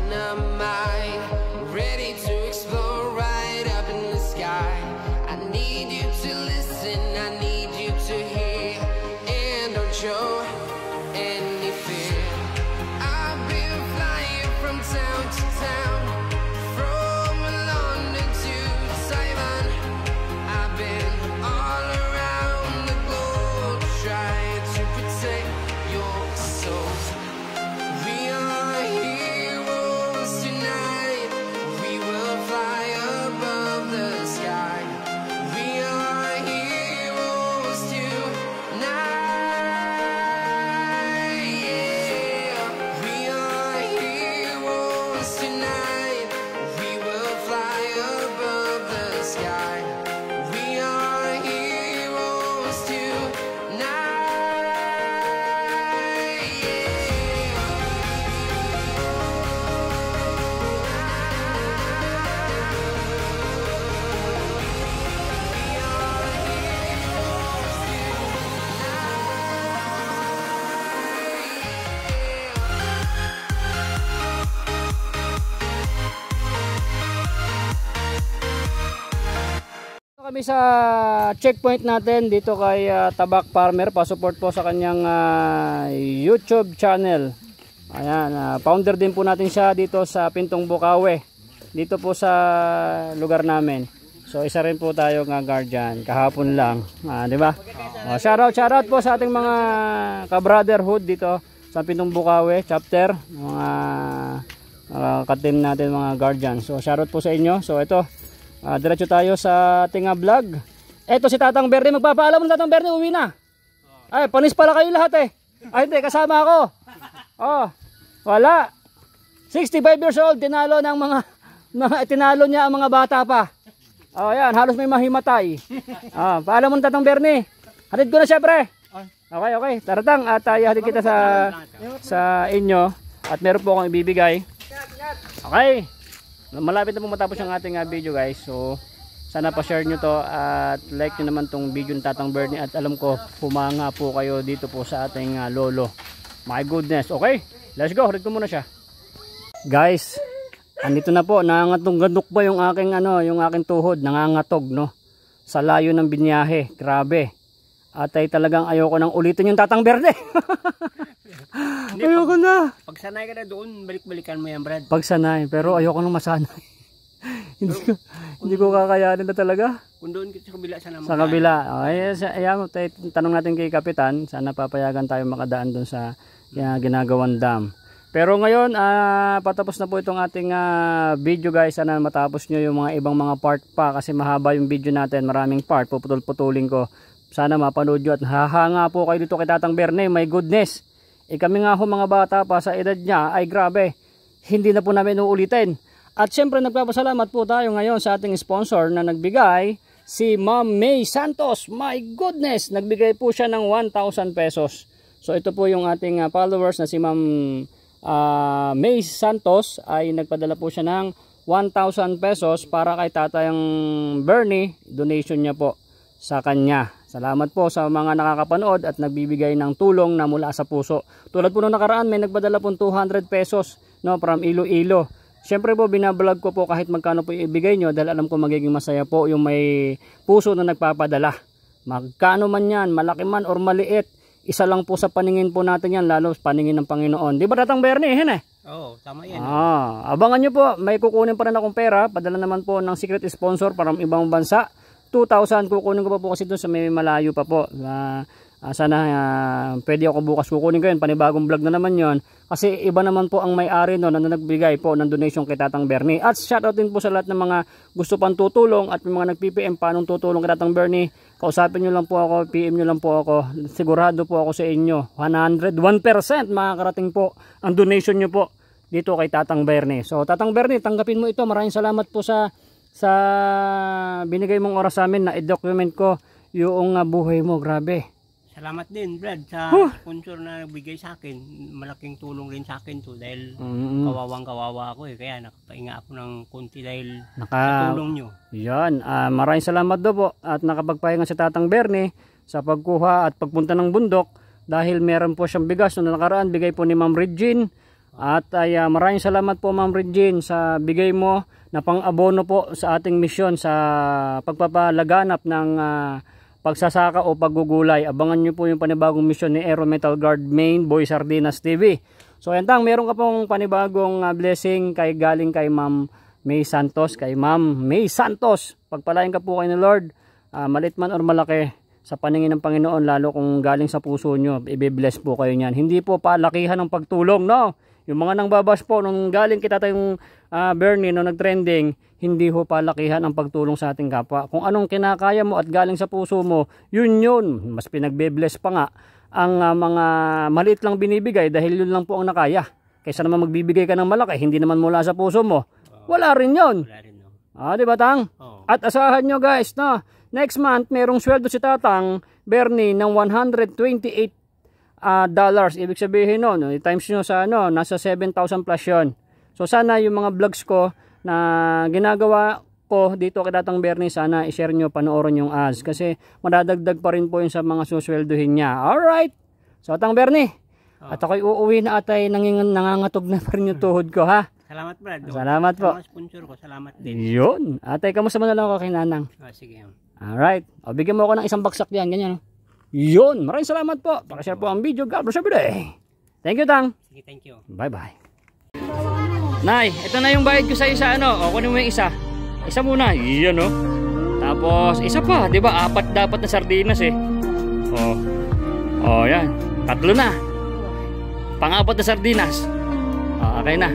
dynamite, ready to explode right up in the sky. I need you to listen, I need you to hear, and don't show any fear. I've been flying from town to town, from London to Taiwan. I've been all around the globe, trying to protect your soul. We are heroes tonight. We will fly above the sky. We are heroes tonight. Yeah. We are heroes tonight. We will fly above the sky. We are heroes tonight. Kami sa checkpoint natin dito kay Tabak Farmer. Pa-support po sa kanyang YouTube channel. Ayan, founder din po natin siya dito sa Pintong Bukawe. Dito po sa lugar namin. So isa rin po tayo ng guardian kahapon lang, di ba? Shoutout po sa ating mga ka-brotherhood dito sa Pintong Bukawe chapter, mga ka-team natin mga guardian. So shoutout po sa inyo. So ito, diretso tayo sa ating vlog. Ito si Tatang Bernie, magpapaalam mo Tatang Bernie, uwi na. Ay, panis pala kayo lahat eh. Ay hindi, kasama ako. Oh, wala. 65 years old, tinalo ng tinalo niya ang mga bata pa. Oh, yan, halos may mahimatay. Paalam mo Tatang Bernie. Hatid ko na siya, pre. Okay. Taratang, at hatid kita sa inyo. At meron po akong ibibigay. Okay. Malapit na po matapos ang ating video, guys. So, sana pa-share nyo to at like nyo naman tong video ni Tatang Bernie. At alam ko, pumanga po kayo dito po sa ating lolo. My goodness. Okay, let's go. Hatid ko muna siya. Guys, andito na po, nangangatog-gadok pa yung aking yung aking tuhod, nangangatog no. Sa layo ng binyahe, grabe. At ay talagang ayoko nang ulitin yung Tatang Bernie. Ayoko na. Pag sanay ka na doon, balik-balikan mo yan, Brad. Pag sanay, pero ayoko nang masanay. hindi ko kakayanin na talaga. Kung doon sa kabila, sana sa kabila. Ay, tanong natin kay Kapitan, sana papayagan tayo makadaan doon sa ginagawang dam. Pero ngayon, patapos na po itong ating video, guys. Sana matapos nyo yung mga ibang mga part pa kasi mahaba yung video natin. Maraming part, puputol-putulin ko. Sana mapanood nyo at hahanga po kayo dito kay Tatang Bernie. My goodness. Kami nga ho mga bata pa sa edad niya ay grabe. Hindi na po namin uulitin. At syempre nagpapasalamat po tayo ngayon sa ating sponsor na nagbigay, si Ma'am May Santos. My goodness. Nagbigay po siya ng 1,000 pesos. So ito po yung ating followers na si Ma'am May Santos ay nagpadala po siya ng 1,000 pesos para kay Tatang Bernie. Donation niya po sa kanya. Salamat po sa mga nakakapanood at nagbibigay ng tulong na mula sa puso. Tulad po nung nakaraan, may nagpadala po 200 pesos no, from Iloilo. Siyempre po binablog ko po kahit magkano po ibigay nyo dahil alam ko magiging masaya po yung may puso na nagpapadala. Magkano man yan, malaki man or maliit, isa lang po sa paningin po natin yan, lalo sa paningin ng Panginoon. Di ba Tatang Bernie? Oo, tama yan. Abangan nyo po, may kukunin pa rin akong pera. Padala naman po ng secret sponsor para ibang bansa. 2,000 kukunin ko pa po kasi doon sa may malayo pa po. Sana pwede ako bukas kukunin ko yun. Panibagong vlog na naman yon. Kasi iba naman po ang may-ari no, na nagbigay po ng donation kay Tatang Bernie. At shoutout din po sa lahat ng mga gusto pang tutulong at mga nag-PPM paanong tutulong kay Tatang Bernie. Kausapin nyo lang po ako, PM nyo lang po ako. Sigurado po ako sa inyo. 101% makakarating po ang donation nyo po dito kay Tatang Bernie. So Tatang Bernie, tanggapin mo ito. Maraming salamat po sa binigay mong oras sa amin na i-document ko yung buhay mo. Grabe. Salamat din, Brad, sa sponsor na nagbigay sa akin. Malaking tulong rin sa akin to dahil kawawang-kawawa ako eh. Kaya nakapahinga ako ng konti dahil sa tulong nyo. Yan. Maraming salamat daw po at nakapagpahinga si Tatang Bernie sa pagkuha at pagpunta ng bundok dahil meron po siyang bigas. Noong nakaraan, bigay po ni Ma'am Regine. At maraming salamat po Ma'am Regine sa bigay mo na pang-abono po sa ating misyon sa pagpapalaganap ng pagsasaka o paggugulay. Abangan nyo po yung panibagong misyon ni Aero Metal Guard Main Boy Sardinas TV. So yan tang, meron ka pong panibagong blessing galing kay Ma'am May Santos. Kay Ma'am May Santos, pagpalain ka po kayo ni Lord, malit man or malaki, sa paningin ng Panginoon, lalo kung galing sa puso nyo, i-bless po kayo niyan. Hindi po palakihan ng pagtulong, no? Yung mga nang babas po, nung galing kita tayong Bernie, nung nag-trending, hindi ho palakihan ang pagtulong sa ating kapwa. Kung anong kinakaya mo at galing sa puso mo, yun. Mas pinagbe-bless pa nga ang mga maliit lang binibigay dahil yun lang po ang nakaya. Kaysa naman magbibigay ka ng malaki, hindi naman mula sa puso mo. Wala rin yun. Di ba tang? At asahan nyo guys, no? Next month, merong sweldo si Tatang Bernie ng $128. Ibig sabihin no, times nyo sa nasa 7,000 plus yun. So sana yung mga vlogs ko na ginagawa ko dito kay Tatang Bernie, sana i-share nyo, panoorin yung ads kasi madadagdag pa rin po yun sa mga susweldohin niya. Alright, so Tatang Bernie, at ako'y uuwi na atay nangangatog na pa rin yung tuhod ko ha. Salamat Brad. Salamat po. Sa sponsor ko, salamat din. Yun, atay kamusta mo na lang ako kay Nanang. Sige. Alright, bigyan mo ako ng isang baksak diyan, ganyan. Yun, maraming salamat po. Pakishare po ang video. God bless every day. Thank you, Tang. Sige, thank you. Bye-bye. Nay, ito na yung bayad ko sa isa, O, kunin mo yung isa. Isa muna. Yan, Tapos, isa pa. Diba, 4 dapat na sardinas, yan. 3 na. Pang-4 na sardinas. Okay na.